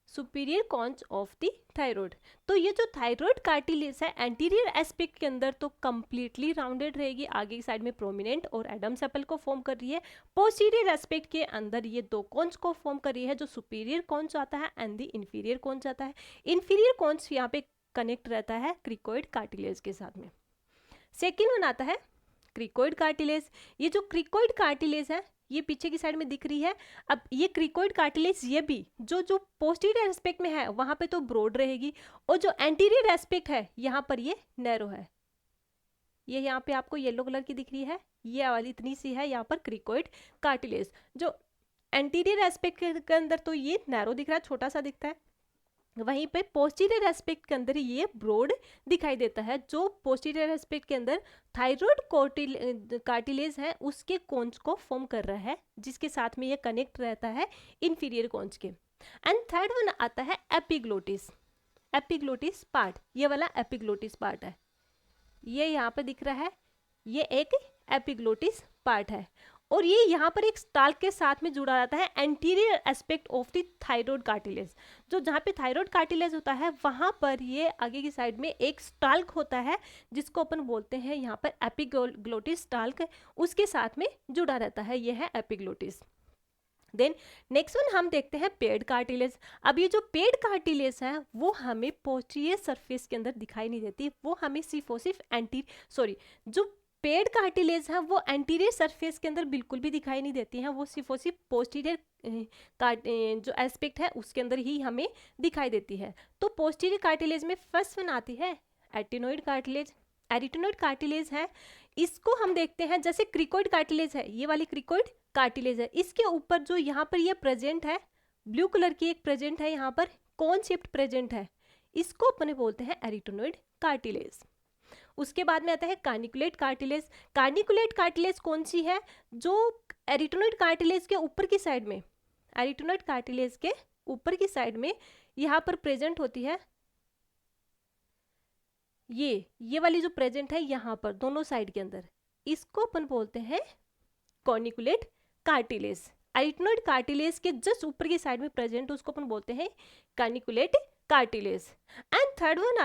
Speaker 1: superior cons of the thyroid. तो ये जो थायराइड कार्टिलेज है एंटीरियर एस्पेक्ट के अंदर तो कंप्लीटली राउंडेड रहेगी, आगे की साइड में प्रोमिनेंट और एडम्स एपल को फॉर्म कर रही है। पोस्टीरियर एस्पेक्ट के अंदर ये दो कॉन्स को फॉर्म कर रही है, जो सुपीरियर कॉन्स आता है एंड द इंफीरियर कॉन्स आता है। इंफीरियर कॉन्स यहाँ पे कनेक्ट रहता है क्रिकोइड कार्टिलेज के साथ में। सेकेंड वन आता है क्रिकोइड कार्टिलेज। ये जो क्रिकोइड कार्टिलेज है ये पीछे की साइड में दिख रही है। अब ये क्रिकोइड कार्टिलेज ये भी जो पोस्टीरियर एस्पेक्ट में है वहां पे तो ब्रॉड रहेगी, और जो एंटीरियर एस्पेक्ट है यहाँ पर ये नैरो है। ये यहाँ पे आपको येलो कलर की दिख रही है, ये वाली इतनी सी है यहाँ पर क्रिकोइड कार्टिलेज। जो एंटीरियर एस्पेक्ट के अंदर तो ये नैरो दिख रहा है, छोटा सा दिखता है, वहीं पे पोस्टीरियर एस्पेक्ट के अंदर ये ब्रॉड दिखाई देता है। जो पोस्टीरियर एस्पेक्ट के अंदर थायराइड कार्टिलेज है उसके कोन्स को फॉर्म कर रहा है, जिसके साथ में ये कनेक्ट रहता है इंफीरियर कोन्स के। एंड थर्ड वन आता है एपिग्लोटिस। एपिग्लोटिस पार्ट, ये वाला एपिग्लोटिस पार्ट है, ये यहाँ पे दिख रहा है, ये एक एपिग्लोटिस पार्ट है, और ये यहाँ पर एक स्टाल्क के साथ में जुड़ा रहता है anterior aspect of the thyroid cartilage. जो जहाँ पे थायराइड कार्टिलेज होता है वहाँ पर ये आगे की साइड में एक स्टाल्क होता है, जिसको अपन बोलते हैं यहाँ पर एपिग्लोटिस स्टाल्क, उसके साथ में जुड़ा रहता है, ये है एपिग्लोटिस। देन नेक्स्ट वन हम देखते हैं पेड कार्टिलेज। अब ये जो पेड कार्टिलेज है वो हमें पोस्टीरियर सरफेस के अंदर दिखाई नहीं देती, वो हमें सिर्फ और सिर्फ जो पेड कार्टिलेज है वो एंटीरियर सरफेस के अंदर बिल्कुल भी दिखाई नहीं देती हैं, वो सिर्फ और सिर्फ पोस्टीरियर जो एस्पेक्ट है उसके अंदर ही हमें दिखाई देती है। तो पोस्टीरियर कार्टिलेज में फर्स्ट वन आती है एटिनोइड कार्टिलेज। एरिटोनोइड कार्टिलेज है, इसको हम देखते हैं जैसे क्रिकोइड कार्टिलेज है, ये वाली क्रिकोइड कार्टिलेज है, इसके ऊपर जो यहाँ पर ये प्रेजेंट है ब्लू कलर की एक प्रेजेंट है, यहाँ पर कॉन शेप्ड प्रेजेंट है, इसको अपने बोलते हैं एरिटोनोइड कार्टिलेज। उसके बाद में आता है कार्निकुलेट कार्टिलेज। कार्निकुलेट कार्टिलेज कौन सी है? जो एरिटोनोइड कार्टिलेज के ऊपर की साइड में, एरिटोनोइड कार्टिलेज के ऊपर की साइड में यहाँ पर प्रेजेंट होती है, ये वाली जो प्रेजेंट है यहाँ पर दोनों साइड के अंदर, इसको अपन बोलते हैं कॉर्निकुलेट कार्टिलेज। एरिटोनोइड कार्टिलेज के जस्ट ऊपर की साइड में प्रेजेंट उसको अपन बोलते हैं corniculate cartilage. And third one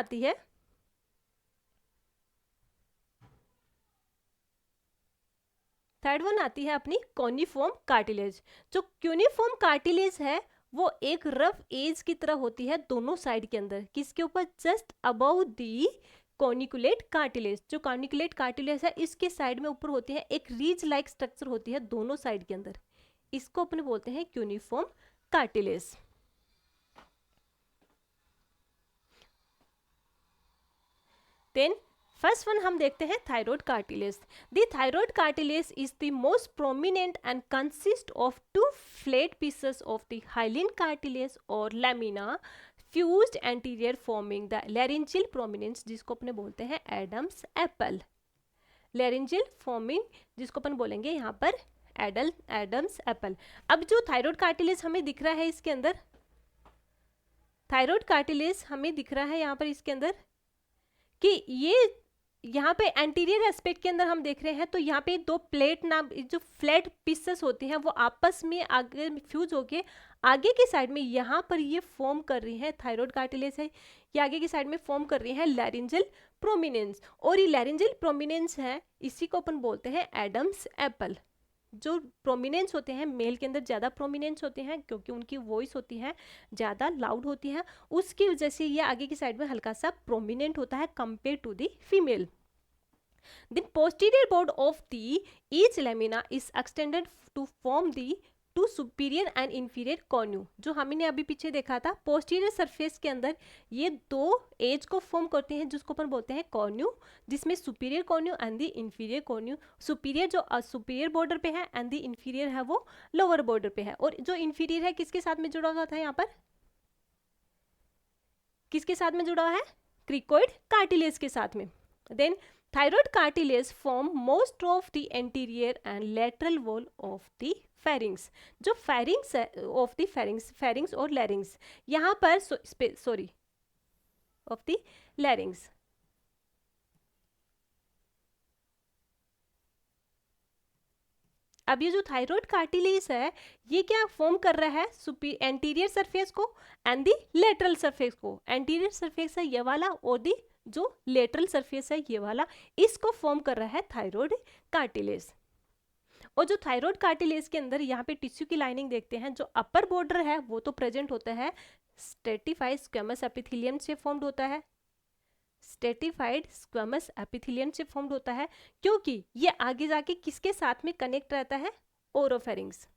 Speaker 1: आती है अपनी कॉनिफॉर्म कार्टिलेज। जो क्यूनिफॉर्म कार्टिलेज है वो एक रफ एज की तरह होती है दोनों साइड के अंदर, किसके ऊपर? जस्ट अबव दी कॉर्निकुलेट कार्टिलेज। जो कॉर्निकुलेट कार्टिलेज है इसके साइड में ऊपर होती है एक रीज लाइक स्ट्रक्चर होती है दोनों साइड के अंदर, इसको अपने बोलते हैं cuneiform cartilage. Then first one हम देखते हैं thyroid cartilage. The thyroid cartilage is the most prominent and consist of two flat pieces of the hyaline cartilage और lamina fused anterior forming the laryngeal prominence, जिसको अपने बोलते हैं एडम्स एप्पल। लैरिंजियल फॉर्मिंग जिसको अपन बोलेंगे यहाँ पर एडम्स एप्पल। अब जो थायराइड कार्टिलेज हमें दिख रहा है इसके अंदर, थायराइड कार्टिलेज हमें दिख रहा है यहाँ पर इसके अंदर कि ये यहाँ पे एंटीरियर एस्पेक्ट के अंदर हम देख रहे हैं, तो यहाँ पे दो प्लेट नाम जो फ्लैट पीसेस होते हैं वो आपस में आगे फ्यूज होके आगे की साइड में यहाँ पर ये फॉर्म कर रही है, थायराइड कार्टिलेज है, ये आगे की साइड में फॉर्म कर रही है लैरिंजियल प्रोमिनेंस, और ये लैरिंजियल प्रोमिनेंस है इसी को अपन बोलते हैं एडम्स एप्पल। जो प्रोमिनेंस होते हैं मेल के अंदर ज़्यादा प्रोमिनेंस होते हैं क्योंकि उनकी वॉइस होती है ज़्यादा लाउड होती है, उसकी वजह से ये आगे की साइड में हल्का सा प्रोमिनेंट होता है compare to the female. The posterior board of the each lamina is extended to form the two superior and inferior cornu. जो हमने अभी पीछे देखा था पोस्टीरियर सरफेस के अंदर ये दो एज को फॉर्म करते हैं जिसको अपन बोलते हैं कॉर्न्यू, जिसमें superior cornu and the inferior cornu. Superior जो सुपीरियर बॉर्डर पे है एंड द इंफीरियर है वो लोअर बॉर्डर पे है। और जो इंफीरियर है किसके साथ में जुड़ा हुआ था? यहाँ पर किसके साथ में जुड़ा हुआ है? क्रिकोइड कार्टिलेज के साथ में। Then thyroid cartilage form most of the anterior and lateral wall of the pharynx. जो फेरिंग्स है ऑफ द फेरिंग्स और लैरिंग्स, यहाँ पर सॉरी ऑफ द लैरिंग्स। अब ये जो थायराइड कार्टिलेज है ये क्या फॉर्म कर रहा है, एंटीरियर सरफेस को एंड दी लेटरल सरफेस को। एंटीरियर सरफेस है ये वाला और दी जो लेटरल सरफेस है ये वाला, इसको फॉर्म कर रहा है थायराइड कार्टिलेज। और जो थायराइड कार्टिलेज के अंदर यहाँ पे टिश्यू की लाइनिंग देखते हैं, जो अपर बॉर्डर है वो तो प्रेजेंट होता है स्ट्रेटिफाइड स्क्वेमस एपिथेलियम से फॉर्म्ड होता है। स्ट्रेटिफाइड स्क्वेमस एपिथेलियम से फॉर्म्ड होता है क्योंकि ये आगे जाके किसके साथ में कनेक्ट रहता है, ओरोफेरिंग्स।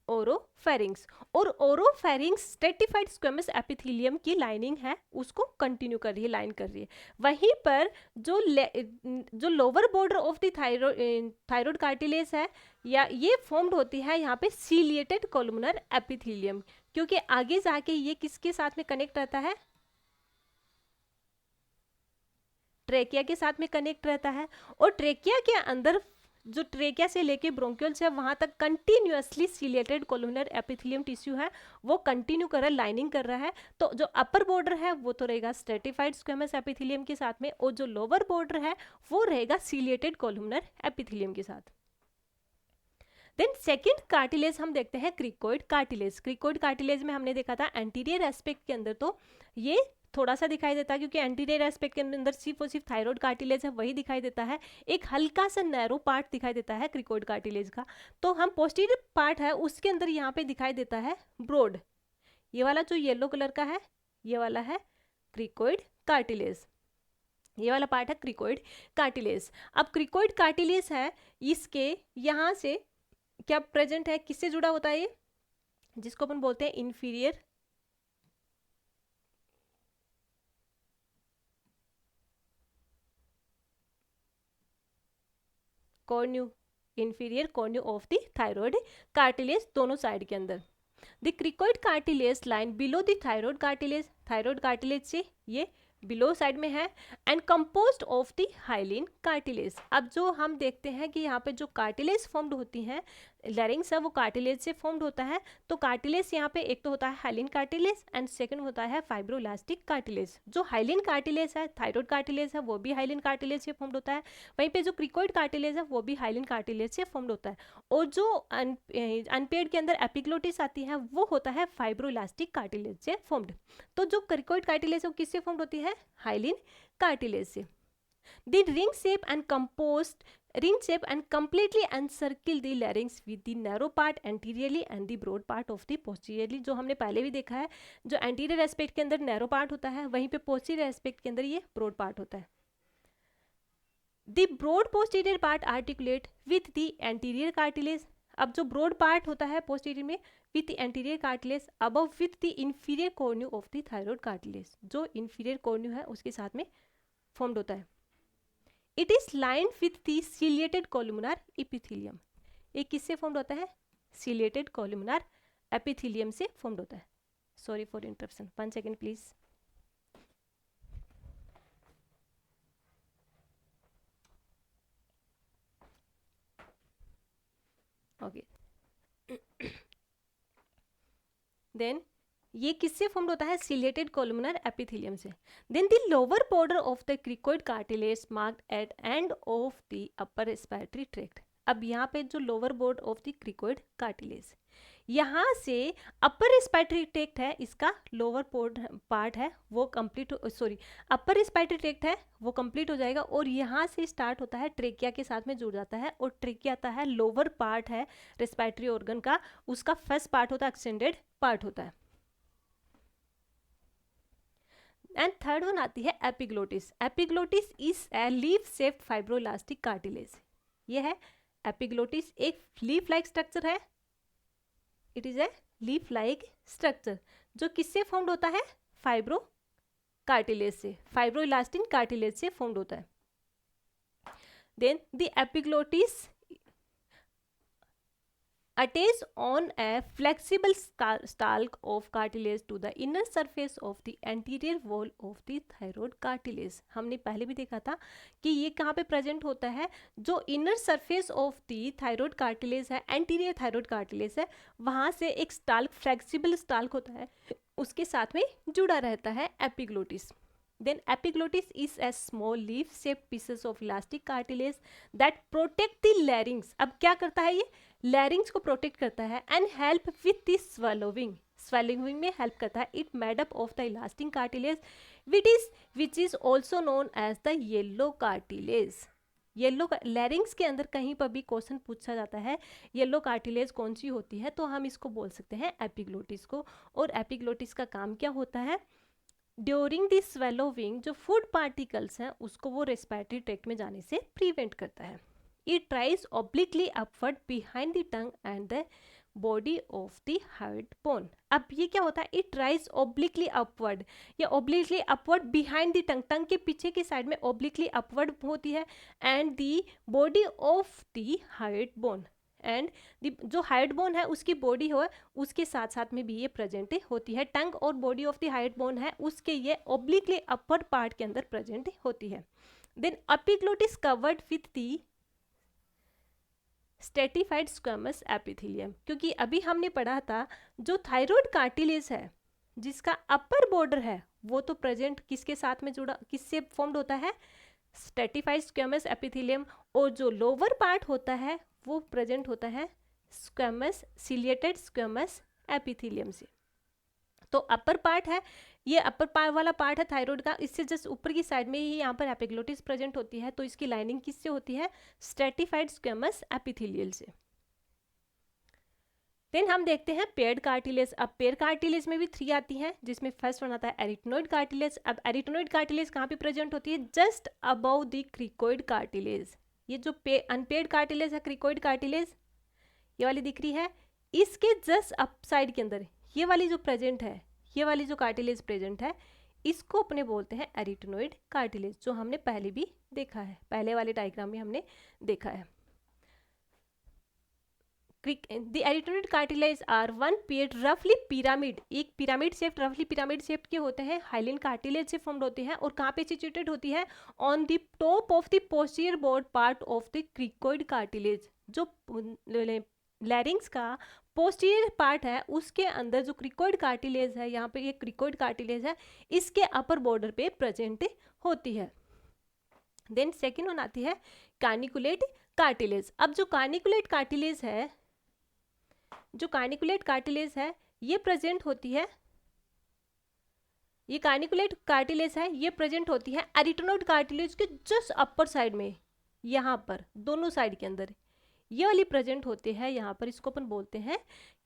Speaker 1: ओरोफेरिंग्स और ओरोफेरिंग्स स्ट्रेटिफाइड स्क्वेमस एपिथेलियम की लाइनिंग है उसको कंटिन्यू कर रही है, लाइन कर रही है। वहीं पर जो lower border of the thyroid cartilage है या ये फॉर्म्ड होती है यहाँ पे सीलिएटेड कोलुमनर एपिथेलियम, क्योंकि आगे जाके ये किसके साथ में कनेक्ट रहता है, ट्रेकिया के साथ में कनेक्ट रहता है। और ट्रेकिया के अंदर जो ट्रेकिया से लेके ब्रोंक्यूल्स है वहां तक continuously ciliated columnar epithelium tissue है वो कंटिन्यू कर रहा है, लाइनिंग कर रहा है। तो जो अपर बॉर्डर है वो तो रहेगा स्ट्रेटिफाइड स्क्वेमस एपिथेलियम के साथ में, और जो लोअर बॉर्डर है वो रहेगा सीलिएटेड कोलुमनर एपिथेलियम के साथ। देन सेकेंड कार्टिलेज हम देखते हैं क्रिकोइड कार्टिलेज। क्रिकोइड कार्टिलेज में हमने देखा था एंटीरियर एस्पेक्ट के अंदर तो ये थोड़ा सा दिखाई देता है क्योंकि एंटीरियर एस्पेक्ट के अंदर सिर्फ और सिर्फ थायराइड कार्टिलेज है वही दिखाई देता है। एक हल्का सा नैरो पार्ट दिखाई देता है क्रिकोइड कार्टिलेज का। तो हम पोस्टीरियर पार्ट है उसके अंदर यहाँ पे दिखाई देता है ब्रॉड, ये वाला जो येलो कलर का है ये वाला है क्रिकोइड कार्टिलेज, ये वाला पार्ट है क्रिकोइड कार्टिलेज। अब क्रिकोइड कार्टिलेज है इसके यहाँ से क्या प्रेजेंट है, किससे जुड़ा होता है ये, जिसको अपन बोलते हैं inferior cornu, inferior cornu of the thyroid cartilage दोनों साइड के अंदर। The cricoid cartilage line below the thyroid cartilage, thyroid cartilage से ये बिलो साइड में है, and composed of the hyaline cartilage. अब जो हम देखते हैं कि यहाँ पे जो कार्टिलेज फॉर्म्ड होती हैं, लैरिंग्स है वो कार्टिलेज से फॉर्म्ड होता है। तो कार्टिलेज यहाँ पे एक तो होता है हाइलिन कार्टिलेज एंड सेकंड होता है फाइब्रोइलास्टिक कार्टिलेज। जो हाइलिन कार्टिलेज है थायराइड कार्टिलेज है वो भी हाइलिन कार्टिलेज से फॉर्म्ड होता है, वहीं पे जो क्रिकोइड कार्टिलेज है वो भी हाइलिन कार्टिलेज से फॉर्म्ड होता है। और जो अनपेड के अंदर एपिग्लोटिस आती है वो होता है फाइब्रोइलास्टिक कार्टिलेज से फॉर्म्ड। तो जो क्रिकोइड कार्टिलेज है वो किससे फॉर्म्ड होती है, हाइलिन कार्टिलेज से। The ring shape and completely encircle the larynx with the narrow part anteriorly and the broad part of the posteriorly। जो हमने पहले भी देखा है, जो एंटीरियर एस्पेक्ट के अंदर नैरो पार्ट होता है वहीं पे पोस्टीरियर एस्पेक्ट के अंदर ये ब्रॉड पार्ट होता है। The broad posterior part articulate with the anterior cartilage। अब जो ब्रॉड पार्ट होता है पोस्टीरियर में with the anterior cartilage above with the inferior cornu of the thyroid cartilage, जो इंफीरियर कॉर्न्यू है उसके साथ में फॉर्म्ड होता है। It is lined with the ciliated columnar epithelium. ये किससे फॉर्म्ड होता है, सीलिएटेड कोलुमनर एपिथेलियम से फॉर्म्ड होता है। Sorry for interruption, 1 second please. Okay then ये किससे फॉर्म्ड होता है, सीलिएटेड कोलुमनर एपिथेलियम से। Then the lower border of the cricoid cartilage marked at end of the upper respiratory tract. अब यहाँ पे जो lower border of the cricoid cartilage, यहाँ से अपर रेस्पिरेटरी ट्रैक्ट है इसका लोअर पार्ट है वो कंप्लीट, सॉरी अपर रेस्पिरेटरी ट्रैक्ट है वो कंप्लीट हो जाएगा और यहाँ से स्टार्ट होता है ट्रेकिया के साथ में जुड़ जाता है। और ट्रेकिया आता है लोअर पार्ट है रेस्पिरेटरी ऑर्गन का, उसका फर्स्ट पार्ट होता है एक्सटेंडेड पार्ट होता है। एंड थर्ड वन आती है epiglottis. Epiglottis is a leaf shaped fibroelastic cartilage. ये है एपिग्लोटिस, एक लीफ लाइक स्ट्रक्चर है, it is a leaf like structure जो किससे फॉर्म्ड होता है, फाइब्रो कार्टिलेज से, फाइब्रोइलास्टिक कार्टिलेज से फॉर्म्ड होता है। Then the epiglottis attach on a flexible stalk of cartilage to the inner surface of the anterior wall of the thyroid cartilage। हमने पहले भी देखा था कि ये कहाँ पे प्रेजेंट होता है, जो inner surface of the thyroid cartilage है, एंटीरियर थायराइड कार्टिलेज है, वहाँ से एक स्टाल्क, फ्लेक्सिबल स्टाल्क होता है, उसके साथ में जुड़ा रहता है epiglottis. Then epiglottis is a small leaf-shaped pieces of elastic cartilage that protect the larynx। अब क्या करता है ये, larynx को protect करता है and help with the swallowing। swallowing में help करता है। It made up of the elastic cartilage which is also known as the yellow cartilage। Yellow लैरिंग्स के अंदर कहीं पर भी क्वेश्चन पूछा जाता है येलो कार्टिलेज कौन सी होती है, तो हम इसको बोल सकते हैं एपिग्लोटिस को। और एपिग्लोटिस का काम क्या होता है, ड्यूरिंग द स्वेलोविंग जो फूड पार्टिकल्स हैं उसको वो रेस्पिरेटरी ट्रैक्ट में जाने से प्रिवेंट करता है। It rise obliquely upward behind the tongue and the body of the hyoid bone. अब ये क्या होता है, इट राइज ऑब्लिकली अपवर्ड, या obliquely upward behind the tongue, tongue के पीछे की साइड में ऑब्लिकली अपवर्ड होती है, and the body of the hyoid bone, and जो हाइट बोन है उसकी बॉडी हो उसके साथ साथ में भी ये प्रेजेंट होती है। टंग और body of the height bone है उसके ये ऑब्लिकली अपर पार्ट के अंदर प्रेजेंट होती है। Then epiglottis covered with the stratified squamous epithelium, क्योंकि अभी हमने पढ़ा था जो थायराइड कार्टिलेज है जिसका अपर बॉर्डर है वो तो प्रेजेंट किसके साथ में जुड़ा, किससे फॉर्म्ड होता है, स्ट्रेटिफाइड स्क्वेमस एपिथेलियम, और जो लोअर पार्ट होता है वो प्रेजेंट होता है स्क्वेमस सिलिएटेड स्क्वेमस एपिथेलियम से। तो अपर पार्ट है, ये अपर पार्ट वाला पार्ट है थायराइड का, इससे जस्ट ऊपर की साइड में ही यहाँ पर एपिग्लोटिस प्रेजेंट होती है, तो इसकी लाइनिंग किससे होती है, स्ट्रेटिफाइड स्क्वेमस एपिथेलियल से। देन हम देखते हैं पेयर्ड कार्टिलेज। अब पेयर कार्टिलेज में भी 3 आती हैं, जिसमें फर्स्ट वन आता है एरिटनोइड कार्टिलेज। अब एरिटनोइड कार्टिलेज कहाँ पे प्रेजेंट होती है, just above the cricoid cartilage. ये जो अनपेयर्ड कार्टिलेज है क्रिकोइड कार्टिलेज, ये वाली दिख रही है, इसके जस्ट अप साइड के अंदर ये वाली जो प्रेजेंट है, ये वाली जो कार्टिलेज प्रेजेंट है, इसको अपने बोलते हैं एरिटनोइड कार्टिलेज, जो हमने पहले भी देखा है, पहले वाले डायग्राम में हमने देखा है। The arytenoid cartilage are one paired roughly pyramid, एक पिरामिड शेप, रफली पिरामिड शेप के होते हैं, हाइलिन कार्टिलेज से फॉर्म्ड होते हैं, और कहाँ पे सिचुएटेड होती है, on the top of the posterior board part of the cricoid cartilage. जो लैरिंग्स का पोस्टीरियर पार्ट है उसके अंदर जो क्रिकोइड कार्टिलेज है, यहाँ पे ये क्रिकोइड कार्टिलेज है, इसके अपर बॉर्डर पे प्रेजेंट होती है। देन सेकेंड वन आती है कार्निकुलेट कार्टिलेज। अब जो कार्निकुलेट कार्टिलेज है, जो कार्निकुलेट कार्टिलेज है ये प्रेजेंट होती है, ये कार्निकुलेट कार्टिलेज है ये प्रेजेंट होती है एरिटनोइड कार्टिलेज के जस्ट अपर साइड में, यहाँ पर दोनों साइड के अंदर ये वाली प्रेजेंट होते हैं यहाँ पर, इसको अपन बोलते हैं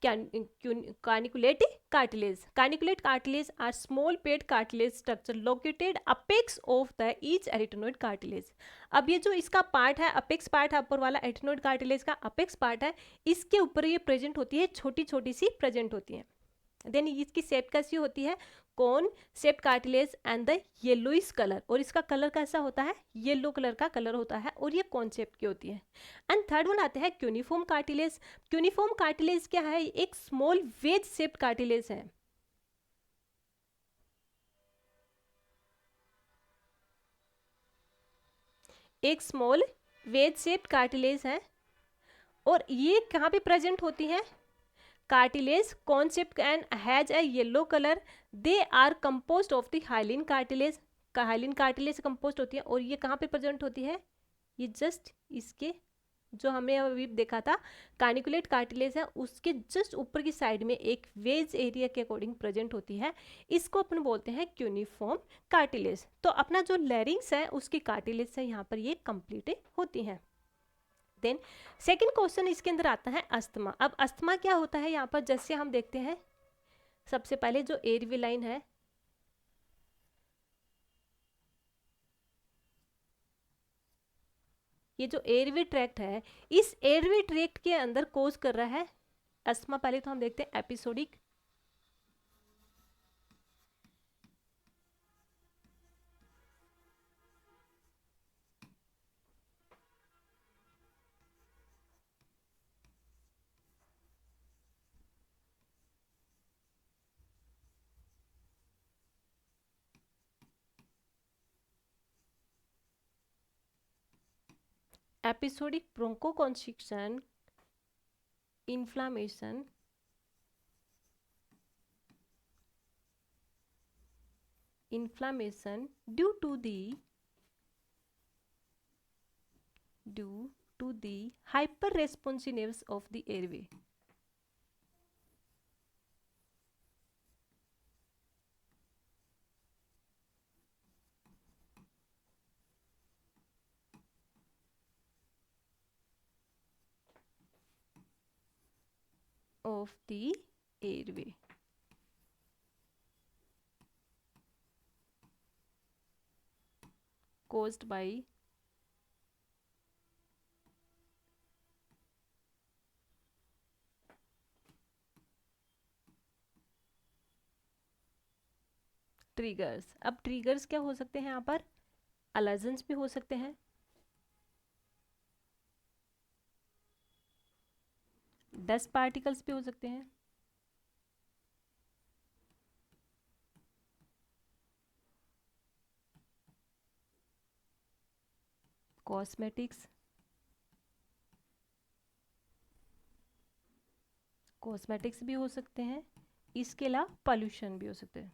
Speaker 1: corniculate cartilage. Corniculate cartilage are small paired cartilage structure located apex of the each arytenoid cartilage. अब ये जो इसका पार्ट है, अपेक्स पार्ट है ऊपर वाला, एरिटनोइड कार्टिलेज का अपेक्स पार्ट है, इसके ऊपर ये प्रेजेंट होती है, छोटी छोटी सी प्रेजेंट होती है। देन इसकी शेप कैसी होती है, कौन shape cartilage and the yellowish colour, और इसका कलर कैसा होता है, येलो कलर का कलर होता है, और ये कौन शेप की होती है। एंड थर्ड वन आते हैं क्यूनिफॉर्म कार्टिलेज। क्यूनिफॉर्म कार्टिलेज क्या है, एक स्मॉल वेज शेप्ड कार्टिलेज है, एक स्मॉल वेज शेप्ड कार्टिलेज है, और ये कहाँ पे प्रेजेंट होती है, cartilage concept and has a yellow colour, they are composed of the hyaline cartilage, hyaline cartilage composed होती है, और ये कहाँ पे प्रेजेंट होती है, ये जस्ट इसके जो हमने अभी देखा था कार्निकुलेट कार्टिलेज है उसके जस्ट ऊपर की साइड में एक वेज एरिया के अकॉर्डिंग प्रेजेंट होती है, इसको अपन बोलते हैं क्यूनिफॉर्म कार्टिलेज। तो अपना जो लैरिंग्स है उसकी कार्टिलेज से यहाँ पर ये कंप्लीट होती हैं। देन सेकंड क्वेश्चन इसके अंदर आता है अस्थमा। अब अस्थमा क्या होता है, यहाँ पर जैसे हम देखते हैं सबसे पहले जो एयरवे लाइन है, ये जो एयरवे ट्रैक्ट है, इस एयरवे ट्रैक्ट के अंदर कोज कर रहा है अस्थमा। पहले तो हम देखते हैं episodic, episodic bronchoconstriction, inflammation, inflammation due to the hyperresponsiveness of the airway. Of the airway. Caused by triggers. अब ट्रिगर्स क्या हो सकते हैं यहाँ पर? एलर्जेंस भी हो सकते हैं, डस्ट पार्टिकल्स भी हो सकते हैं, कॉस्मेटिक्स, कॉस्मेटिक्स भी हो सकते हैं, इसके अलावा पॉल्यूशन भी हो सकते हैं,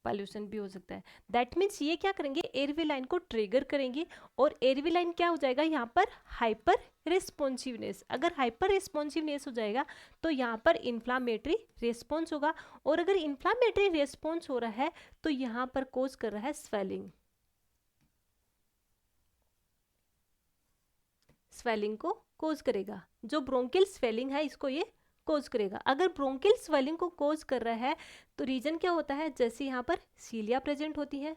Speaker 1: पॉल्यूशन भी हो सकता है. दैट मीन्स ये क्या करेंगे, एयरवे लाइन को ट्रिगर करेंगे और एयरवे लाइन क्या हो जाएगा यहाँ पर, हाइपर रिस्पॉन्सिवनेस. अगर हाइपर रिस्पॉन्सिवनेस हो जाएगा तो यहाँ पर इन्फ्लामेटरी रिस्पॉन्स होगा, और अगर इन्फ्लामेटरी रिस्पॉन्स हो रहा है तो यहाँ पर कोज कर रहा है स्वेलिंग. स्वेलिंग को कोज करेगा, जो ब्रोंकियल स्वेलिंग है इसको ये कोज करेगा. अगर ब्रोंकियल स्वेलिंग को कोज कर रहा है तो रीजन क्या होता है, जैसे यहाँ पर सीलिया प्रेजेंट होती है,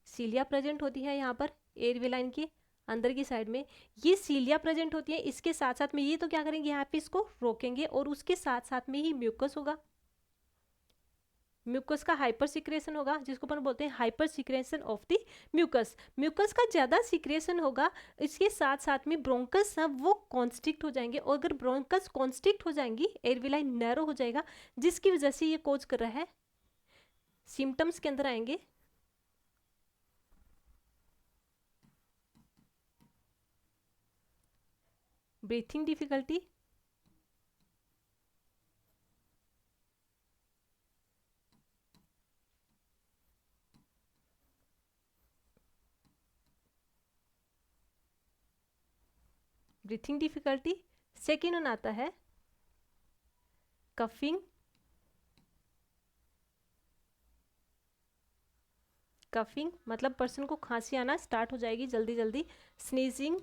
Speaker 1: सीलिया प्रेजेंट होती है यहाँ पर एयरवे लाइन के अंदर की साइड में, ये सीलिया प्रेजेंट होती है. इसके साथ साथ में ये तो क्या करेंगे, यहाँ पे इसको रोकेंगे और उसके साथ साथ में ही म्यूकस होगा. म्यूकस का हाइपर सिक्रेशन होगा, जिसको अपन बोलते हैं hyper secretion of the mucus. Mucus का ज़्यादा सिक्रेशन होगा, इसके साथ साथ में ब्रोंकस सब वो कॉन्स्ट्रिक्ट हो जाएंगे, और अगर ब्रोंकस कॉन्स्ट्रिक्ट हो जाएंगी एयरवे लाइन नैरो हो जाएगा, जिसकी वजह से ये कोज कर रहा है. सिम्टम्स के अंदर आएंगे breathing difficulty, breathing difficulty. Second one आता है कफिंग, कफिंग मतलब पर्सन को खांसी आना स्टार्ट हो जाएगी जल्दी जल्दी. स्नीजिंग,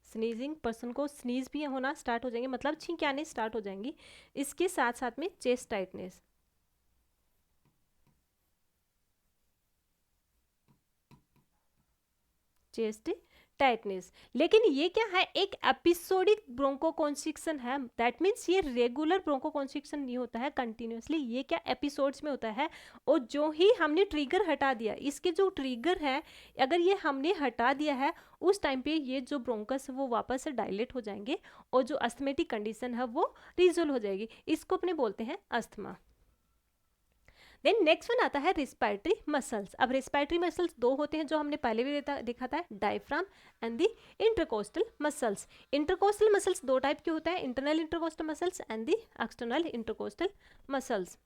Speaker 1: स्नीजिंग पर्सन को स्नीज भी होना स्टार्ट हो जाएंगे, मतलब छींकें आने स्टार्ट हो जाएंगी. इसके साथ साथ में चेस्ट टाइटनेस, चेस्ट टाइटनेस. लेकिन ये क्या है, एक एपिसोडिक ब्रोंकोकॉन्स्ट्रिक्शन है. दैट मीन्स ये रेगुलर ब्रोंकोकॉन्स्ट्रिक्शन नहीं होता है कंटिन्यूसली, ये क्या एपिसोड्स में होता है. और जो ही हमने ट्रिगर हटा दिया, इसके जो ट्रिगर है अगर ये हमने हटा दिया है, उस टाइम पे ये जो ब्रोंकस है वो वापस से डायलेट हो जाएंगे और जो अस्थमेटिक कंडीशन है वो रिजोल्व हो जाएगी. इसको अपने बोलते हैं अस्थमा. देन नेक्स्ट वन आता है रिस्पायरेटरी मसल्स. अब रिस्पायरेटरी मसल्स दो होते हैं जो हमने पहले भी देखा था, diaphragm and the intercostal muscles. Intercostal muscles दो टाइप के होते हैं, internal intercostal muscles and the external intercostal muscles.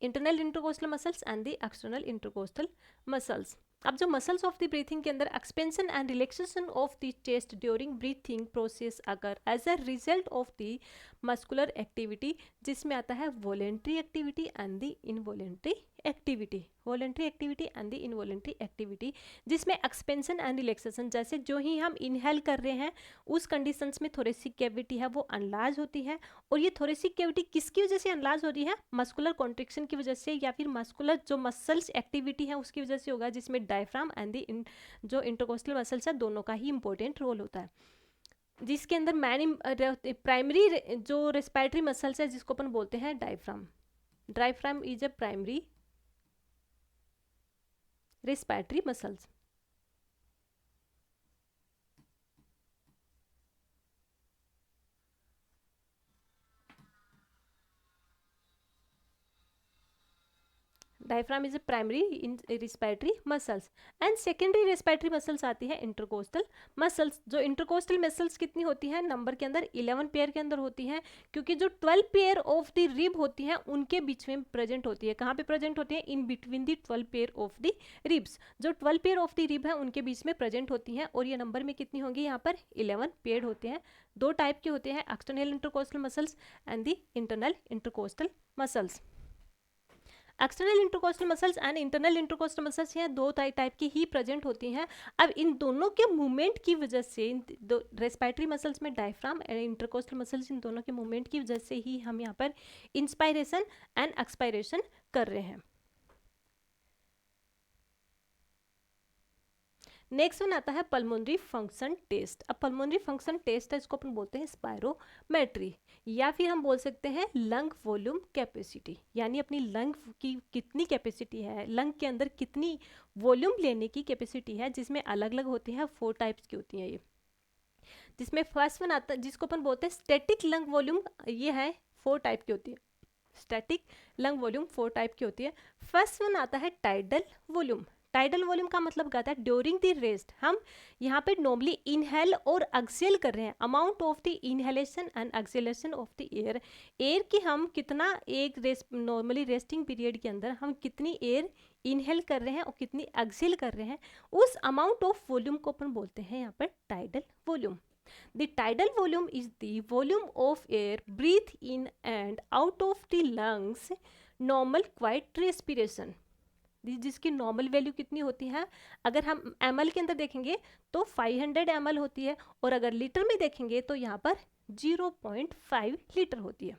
Speaker 1: Internal intercostal muscles and the external intercostal muscles. अब जो मसल्स ऑफ द ब्रीथिंग के अंदर expansion and relaxation of the chest during breathing process अगर as a result of the muscular activity, जिसमें आता है voluntary activity and the involuntary activity. Voluntary activity and the involuntary activity, जिसमें एक्सपेंशन एंड रिलैक्सेशन, जैसे जो ही हम इनहेल कर रहे हैं उस कंडीशंस में थोरेसिक कैविटी है वो अनलार्ज होती है. और ये थोरेसिक कैविटी किसकी वजह से अनलार्ज हो रही है, मस्कुलर कॉन्ट्रिक्शन की वजह से या फिर मस्कुलर जो मसल्स एक्टिविटी है उसकी वजह से होगा, जिसमें डायफ्राम एंड द जो इंटरकोस्टल मसल्स है दोनों का ही इंपॉर्टेंट रोल होता है. जिसके अंदर प्राइमरी जो रेस्पिरेटरी मसल्स है जिसको अपन बोलते हैं diaphragm. Diaphragm is a primary respiratory muscles. Diaphragm is a primary in respiratory muscles and secondary respiratory muscles आती है इंटरकोस्टल मसल्स। जो इंटरकोस्टल मसल्स कितनी होती है नंबर के अंदर 11 पेयर के अंदर होती है, क्योंकि जो 12 पेयर ऑफ द रिब होती है उनके बीच में प्रेजेंट होती है। कहाँ पे प्रेजेंट होती है? In between the 12 pair of the ribs. जो 12 पेयर ऑफ द रिब है उनके बीच में प्रेजेंट होती हैं, और ये नंबर में कितनी होंगी? यहाँ पर 11 पेयर होते हैं। दो टाइप के होते हैं, external intercostal muscles and the internal intercostal muscles. External intercostal muscles and internal intercostal muscles यहाँ दो टाइप की ही प्रेजेंट होती हैं। अब इन दोनों के मूवमेंट की वजह से, इन दो रेस्पिरेटरी मसल्स में डायफ्राम एंड इंटरकोस्टल मसल्स, इन दोनों के मूवमेंट की वजह से ही हम यहाँ पर इंस्पायरेशन एंड एक्सपायरेशन कर रहे हैं। नेक्स्ट वन आता है पल्मोनरी फंक्शन टेस्ट। अब पल्मोनरी फंक्शन टेस्ट है, इसको अपन बोलते हैं स्पायरोमेट्री, या फिर हम बोल सकते हैं लंग वॉल्यूम कैपेसिटी, यानी अपनी लंग की कितनी कैपेसिटी है, लंग के अंदर कितनी वॉल्यूम लेने की कैपेसिटी है, जिसमें अलग अलग होती है, 4 टाइप्स की होती हैं ये। जिसमें फर्स्ट वन आता है जिसको अपन बोलते हैं स्टैटिक लंग वॉल्यूम, ये है 4 टाइप की होती है। स्टैटिक लंग वॉल्यूम 4 टाइप की होती है। फर्स्ट वन आता है टाइडल वॉल्यूम। टाइडल वॉल्यूम का मतलब कहता है ड्यूरिंग द रेस्ट हम यहाँ पे नॉर्मली इनहेल और एक्सहेल कर रहे हैं, amount of the inhalation and exhalation of the air. Air की हम कितना एक नॉर्मली रेस्टिंग पीरियड के अंदर हम कितनी एयर इनहेल कर रहे हैं और कितनी एक्सहेल कर रहे हैं, उस अमाउंट ऑफ वॉल्यूम को अपन बोलते हैं यहाँ पर tidal volume. The tidal volume is the volume of air breathed in and out of the lungs normal quiet respiration। जिसकी नॉर्मल वैल्यू कितनी होती है? अगर हम ml के अंदर देखेंगे तो 500 ml होती है, और अगर लीटर में देखेंगे तो यहाँ पर 0.5 लीटर होती है।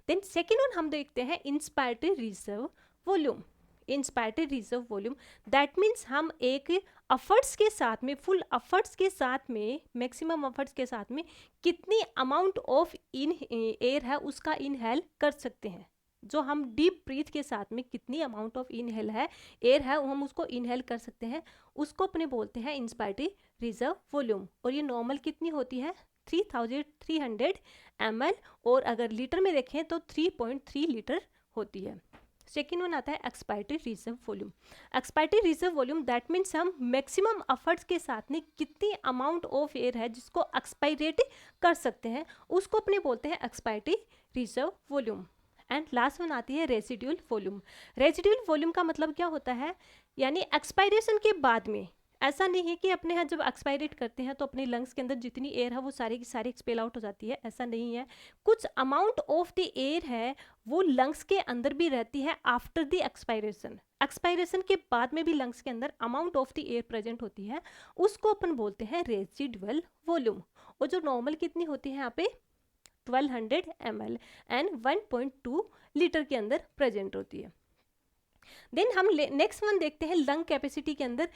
Speaker 1: देन सेकेंड वन हम देखते हैं inspiratory reserve volume. Inspiratory reserve volume that means हम एक अफर्ट्स के साथ में, फुल अफर्ट्स के साथ में, मैक्सिमम अफर्ट्स के साथ में कितनी अमाउंट ऑफ इन एयर है उसका इनहेल कर सकते हैं। जो हम डीप ब्रीथ के साथ में कितनी अमाउंट ऑफ इनहेल है, एयर है, वो हम उसको इनहेल कर सकते हैं, उसको अपने बोलते हैं इंस्पायरेटरी रिजर्व वॉल्यूम। और ये नॉर्मल कितनी होती है? 3300 ml, और अगर लीटर में देखें तो 3.3 लीटर होती है। सेकेंड वन आता है expiratory reserve volume. Expiratory reserve volume that means हम मैक्सिमम एफर्ट्स के साथ में कितनी अमाउंट ऑफ एयर है जिसको एक्सपायरेट कर सकते हैं, उसको अपने बोलते हैं expiratory reserve volume. And last one आती है रेसिड्यूल वॉल्यूम। रेसिड्यूल वॉल्यूम का मतलब क्या होता है? यानी एक्सपायरेशन के बाद में, ऐसा नहीं है कि अपने यहाँ जब एक्सपायरेट करते हैं तो अपने लंग्स के अंदर जितनी एयर है वो सारी की सारी एक्सपेल आउट हो जाती है, ऐसा नहीं है। कुछ अमाउंट ऑफ द एयर है वो लंग्स के अंदर भी रहती है आफ्टर द एक्सपायरेशन। एक्सपायरेशन के बाद में भी लंग्स के अंदर amount of the air present होती है, उसको अपन बोलते हैं रेसिडुअल वॉल्यूम। और जो नॉर्मल कितनी होती है यहाँ पे 1200 ml एंड 1.2 लीटर के अंदर प्रेजेंट होती है। देन हम नेक्स्ट वन देखते हैं लंग कैपेसिटी के अंदर।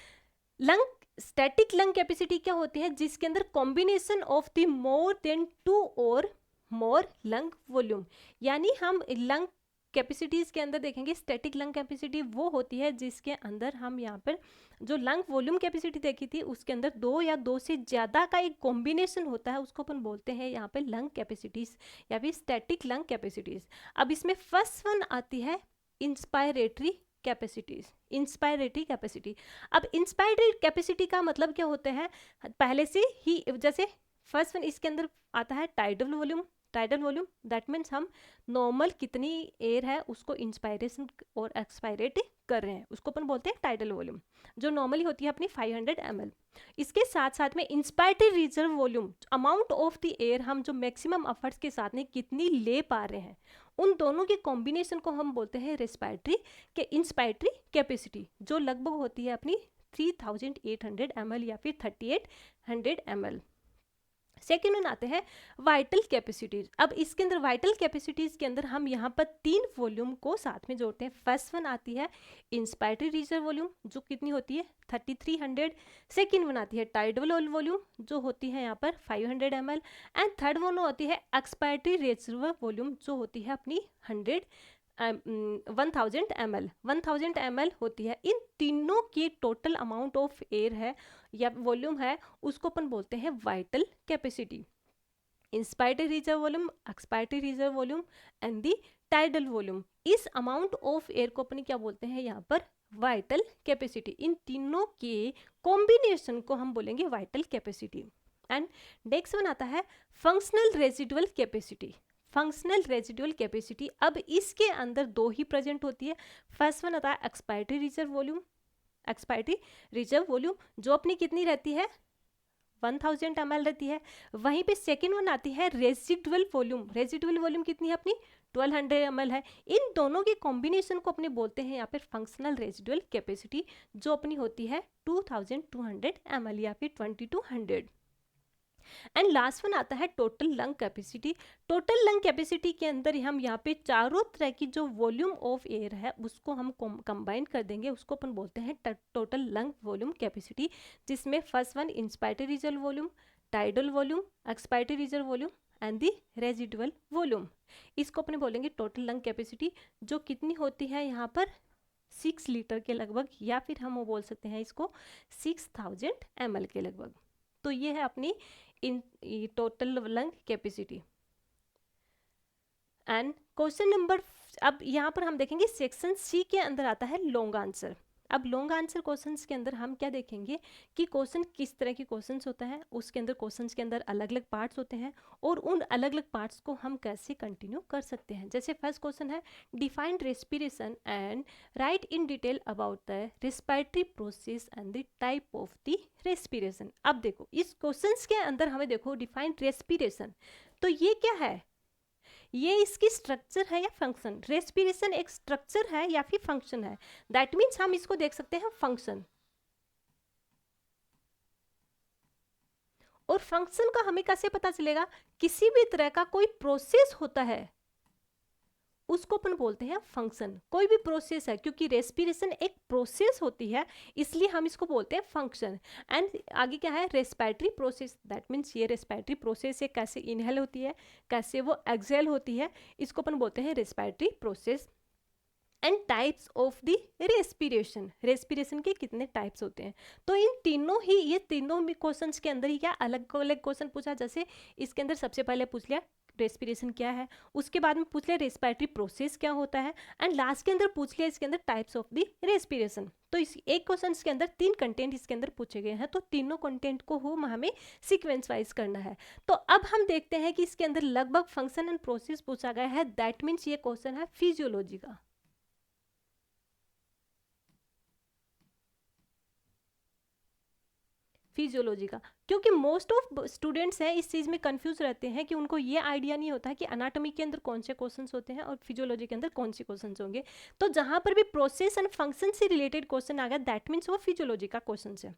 Speaker 1: लंग स्टैटिक लंग कैपेसिटी क्या होती है? जिसके अंदर combination of the more than 2 और मोर लंग वॉल्यूम। यानी हम लंग कैपेसिटीज के अंदर देखेंगे स्टैटिक लंग कैपेसिटी वो होती है जिसके अंदर हम यहाँ पर जो लंग वॉल्यूम कैपेसिटी देखी थी उसके अंदर 2 या 2 से ज़्यादा का एक कॉम्बिनेशन होता है, उसको अपन बोलते हैं यहाँ पे लंग कैपेसिटीज या फिर स्टैटिक लंग कैपेसिटीज। अब इसमें फर्स्ट वन आती है इंस्पायरेटरी कैपेसिटीज। Inspiratory capacity. अब इंस्पायरेटरी कैपेसिटी का मतलब क्या होता है? पहले से ही जैसे फर्स्ट वन इसके अंदर आता है tidal volume. Tidal volume that means हम नॉर्मल कितनी एयर है उसको इंस्पायरेशन और एक्सपायरेट कर रहे हैं, उसको अपन बोलते हैं टाइडल वॉल्यूम, जो नॉर्मली होती है अपनी 500 ml। इसके साथ साथ में inspiratory reserve volume, amount of the air हम जो मैक्सिमम एफर्ट्स के साथ में कितनी ले पा रहे हैं, उन दोनों के कॉम्बिनेशन को हम बोलते हैं रेस्पिरेटरी के इंस्पायरेटरी कैपेसिटी, जो लगभग होती है अपनी 3800 ml या फिर 3800 ml। सेकेंड वन आते हैं वाइटल कैपेसिटीज। अब इसके अंदर वाइटल कैपेसिटीज के अंदर हम यहाँ पर 3 वॉल्यूम को साथ में जोड़ते हैं। फर्स्ट वन आती है इंस्पायरेटरी रिजर्व वॉल्यूम जो कितनी होती है 3300। सेकेंड वन आती है टाइडल वॉल्यूम जो होती है यहाँ पर 500 ml एंड थर्ड वन होती है एक्सपायरेटरी रिजर्व वॉल्यूम जो होती है अपनी 1000 ml 1000 ml होती है। इन तीनों की टोटल अमाउंट ऑफ एयर है या वॉल्यूम है उसको अपन बोलते हैं vital capacity. Inspiratory reserve volume, expiratory reserve volume and the tidal volume. इस अमाउंट ऑफ एयर को अपने क्या बोलते हैं यहाँ पर, वाइटल कैपेसिटी। इन तीनों के कॉम्बिनेशन को हम बोलेंगे vital capacity. And next one आता है functional residual capacity. Functional residual capacity, अब इसके अंदर दो ही प्रेजेंट होती है। फर्स्ट वन आता है expiratory reserve volume, expiratory reserve volume जो अपनी कितनी रहती है 1000 ml रहती है। वहीं पे सेकेंड वन आती है रेजिडुअल वॉल्यूम। रेजिडुअल वॉल्यूम कितनी है अपनी 1200 ml है। इन दोनों के कॉम्बिनेशन को अपने बोलते हैं यहाँ पे फंक्शनल रेजिडुअल कैपेसिटी, जो अपनी होती है 2200 ml या फिर 2200। एंड लास्ट वन आता है total lung capacity. Total lung capacity के अंदर हम यहाँ पे चारों तरह की जो वॉल्यूम ऑफ एयर है उसको हम कंबाइन कर देंगे, उसको अपन बोलते हैं टोटल लंग वॉल्यूम कैपेसिटी, जिसमें first one inspiratory reserve volume, tidal volume, expiratory reserve volume and the residual volume. इसको अपने बोलेंगे टोटल लंग कैपेसिटी, जो कितनी होती है यहाँ पर 6 लीटर के लगभग, या फिर हम वो बोल सकते हैं इसको 6000 ml के लगभग। तो ये है अपनी in total lung capacity. And question number, अब यहाँ पर हम देखेंगे सेक्शन सी के अंदर आता है लॉन्ग आंसर। अब लॉन्ग आंसर क्वेश्चंस के अंदर हम क्या देखेंगे कि क्वेश्चन किस तरह के क्वेश्चंस होता है, उसके अंदर क्वेश्चंस के अंदर अलग अलग पार्ट्स होते हैं और उन अलग अलग पार्ट्स को हम कैसे कंटिन्यू कर सकते हैं। जैसे फर्स्ट क्वेश्चन है define respiration and right in detail about the respiratory process and the type of the respiration. अब देखो इस क्वेश्चंस के अंदर हमें देखो डिफाइन रेस्पिरेशन, तो ये क्या है, ये इसकी स्ट्रक्चर है या फंक्शन। रेस्पिरेशन एक स्ट्रक्चर है या फिर फंक्शन है, दैट मीन्स हम इसको देख सकते हैं फंक्शन। और फंक्शन का हमें कैसे पता चलेगा, किसी भी तरह का कोई प्रोसेस होता है उसको अपन बोलते हैं फंक्शन। कोई भी प्रोसेस है, क्योंकि रेस्पिरेशन एक प्रोसेस होती है इसलिए हम इसको बोलते हैं फंक्शन। एंड आगे क्या है रेस्पिरेटरी प्रोसेस, दैट मीन्स ये रेस्पिरेटरी प्रोसेस है, कैसे इनहेल होती है कैसे वो एक्सहेल होती है, इसको अपन बोलते हैं respiratory process. And types of the respiration, respiration के कितने टाइप्स होते हैं। तो इन तीनों ही, ये तीनों क्वेश्चंस के अंदर ही क्या अलग अलग क्वेश्चन पूछा। जैसे इसके अंदर सबसे पहले पूछ लिया रेस्पिरेशन क्या है, उसके बाद में पूछ लिया रेस्पिरेटरी प्रोसेस क्या होता है, एंड लास्ट के अंदर पूछ लिया इसके अंदर टाइप्स ऑफ द रेस्पिरेशन। तो इस एक क्वेश्चन के अंदर 3 कंटेंट इसके अंदर पूछे गए हैं, तो तीनों कंटेंट को हमें सीक्वेंस वाइज करना है। तो अब हम देखते हैं कि इसके अंदर लगभग फंक्शन एंड प्रोसेस पूछा गया है, दैट मीन्स ये क्वेश्चन है फिजियोलॉजी का। फिजियोलॉजी का, क्योंकि मोस्ट ऑफ स्टूडेंट्स हैं इस चीज़ में कंफ्यूज रहते हैं कि उनको ये आइडिया नहीं होता है कि अनाटॉमी के अंदर कौन से क्वेश्चंस होते हैं और फिजियोलॉजी के अंदर कौन से क्वेश्चंस होंगे। तो जहां पर भी प्रोसेस एंड फंक्शन से रिलेटेड क्वेश्चन आ गया दैट मीन्स वो फिजियोलॉजी का क्वेश्चन है।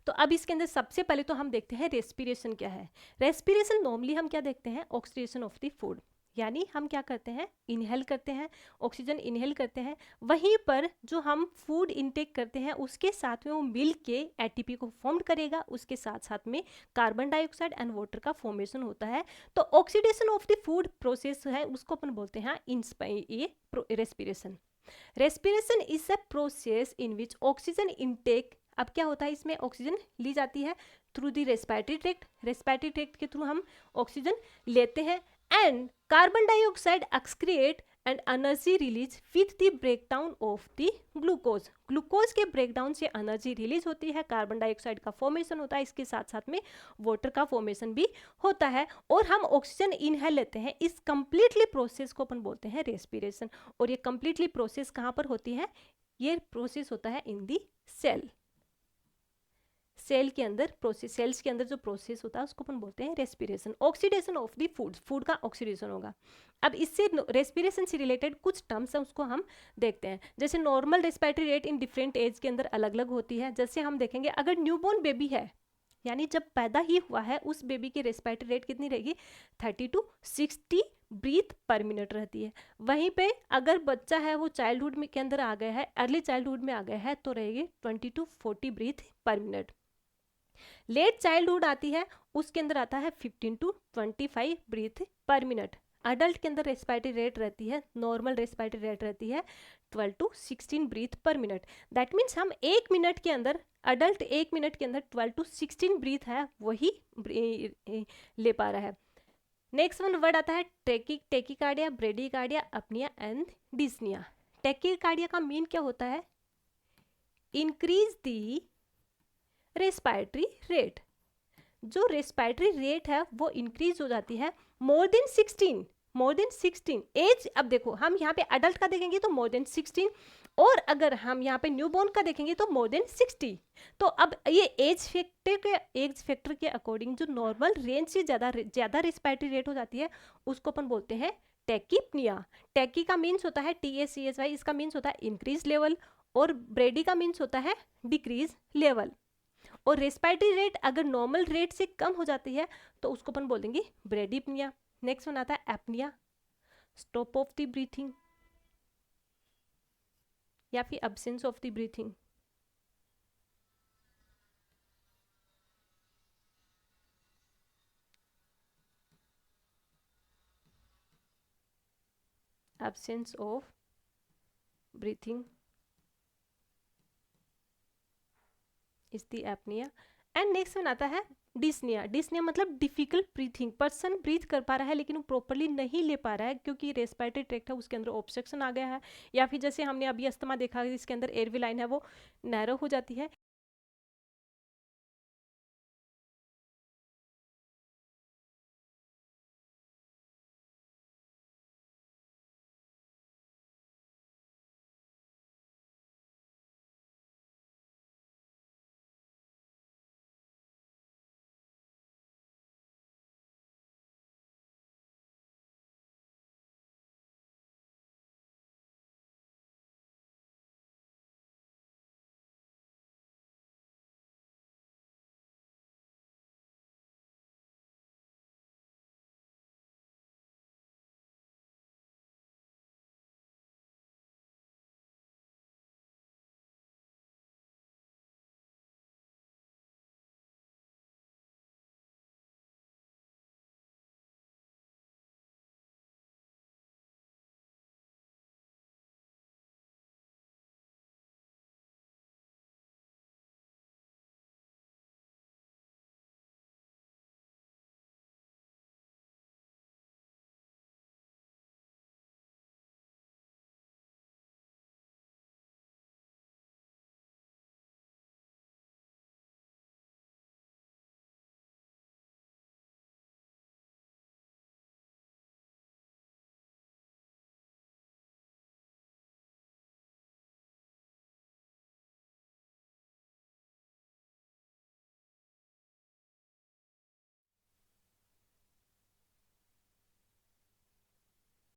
Speaker 1: तो अब इसके अंदर सबसे पहले तो हम देखते हैं रेस्पिरेशन क्या है। रेस्पिरेशन नॉर्मली हम क्या देखते हैं, ऑक्सीडेशन ऑफ द फूड, यानी हम क्या करते हैं इनहेल करते हैं, ऑक्सीजन इनहेल करते हैं, वहीं पर जो हम फूड इनटेक करते हैं उसके साथ में वो मिल के एटीपी को फॉर्म करेगा, उसके साथ साथ में कार्बन डाइऑक्साइड एंड वाटर का फॉर्मेशन होता है। तो oxidation of the food process है उसको अपन बोलते हैं ये respiration. Respiration is a process in which oxygen intake, अब क्या होता है इसमें ऑक्सीजन ली जाती है through the respiratory tract, respiratory tract के थ्रू हम ऑक्सीजन लेते हैं, and carbon dioxide excrete and energy release with the breakdown of the glucose. Glucose के ब्रेकडाउन से एनर्जी रिलीज होती है, कार्बन डाइऑक्साइड का फॉर्मेशन होता है, इसके साथ साथ में वाटर का फॉर्मेशन भी होता है और हम ऑक्सीजन इनहेल लेते हैं। इस कंप्लीटली प्रोसेस को अपन बोलते हैं रेस्पिरेशन। और ये कंप्लीटली प्रोसेस कहाँ पर होती है, ये प्रोसेस होता है इन दी सेल। सेल के अंदर प्रोसेस, सेल्स के अंदर जो प्रोसेस होता है उसको अपन बोलते हैं respiration. Oxidation of the food, food का ऑक्सीडेशन होगा। अब इससे रेस्पिरेशन से रिलेटेड कुछ टर्म्स है उसको हम देखते हैं। जैसे normal respiratory rate in different age के अंदर अलग अलग होती है। जैसे हम देखेंगे अगर न्यूबॉर्न बेबी है, यानी जब पैदा ही हुआ है, उस बेबी की रेस्पिरेटरी रेट कितनी रहेगी 30 to 60 ब्रीथ पर मिनट रहती है। वहीं पे अगर बच्चा है वो चाइल्डहुड में के अंदर आ गया है, अर्ली चाइल्डहुड में आ गया है, तो रहेगी 20 to 40 breath per minute. Late childhood आती है उसके अंदर आता है 15 to 25 breath per minute. Adult के अंदर रेस्पिरेटरी रेट रहती है, नॉर्मल रेस्पिरेटरी रेट रहती है 12 to 16 breath per minute. That means हम 1 मिनट के अंदर, अडल्ट 1 मिनट के अंदर 12 to 16 ब्रीथ है वही ले पा रहा है। नेक्स्ट वन वर्ड आता है tachycardia, bradycardia, apnea and dyspnea. Tachycardia का मीन क्या होता है? Increase the respiratory rate. जो रेस्पिरेटरी रेट है वो इंक्रीज हो जाती है मोर देन 16 एज। अब देखो हम यहाँ पे अडल्ट का देखेंगे तो मोर देन 16, और अगर हम यहाँ पे न्यूबॉर्न का देखेंगे तो मोर देन 60। तो अब ये एज फैक्टर के अकॉर्डिंग जो नॉर्मल रेंज से ज़्यादा रेस्पिरेटरी रेट हो जाती है उसको अपन बोलते हैं टेकिपनिया। टेकी का मीन्स होता है TACHY, इसका मीन्स होता है इंक्रीज लेवल, और ब्रेडी का मीन्स होता है डिक्रीज लेवल। और रेस्पिरेटरी रेट अगर नॉर्मल रेट से कम हो जाती है तो उसको अपन बोल देंगे ब्रेडीपनिया। नेक्स्ट वन आता है apnoea, stop of the breathing या फिर absence of the breathing. absence of breathing is the apnea। And next one आता है डिस्निया। डिस्निया मतलब डिफिकल्ट ब्रीथिंग, पर्सन ब्रीथ कर पा रहा है लेकिन वो प्रॉपरली नहीं ले पा रहा है क्योंकि रेस्पिरेटरी ट्रैक्ट है उसके अंदर ऑब्स्ट्रक्शन आ गया है, या फिर जैसे हमने अभी अस्थमा देखा जिसके अंदर एयरवे लाइन है वो नैरो हो जाती है,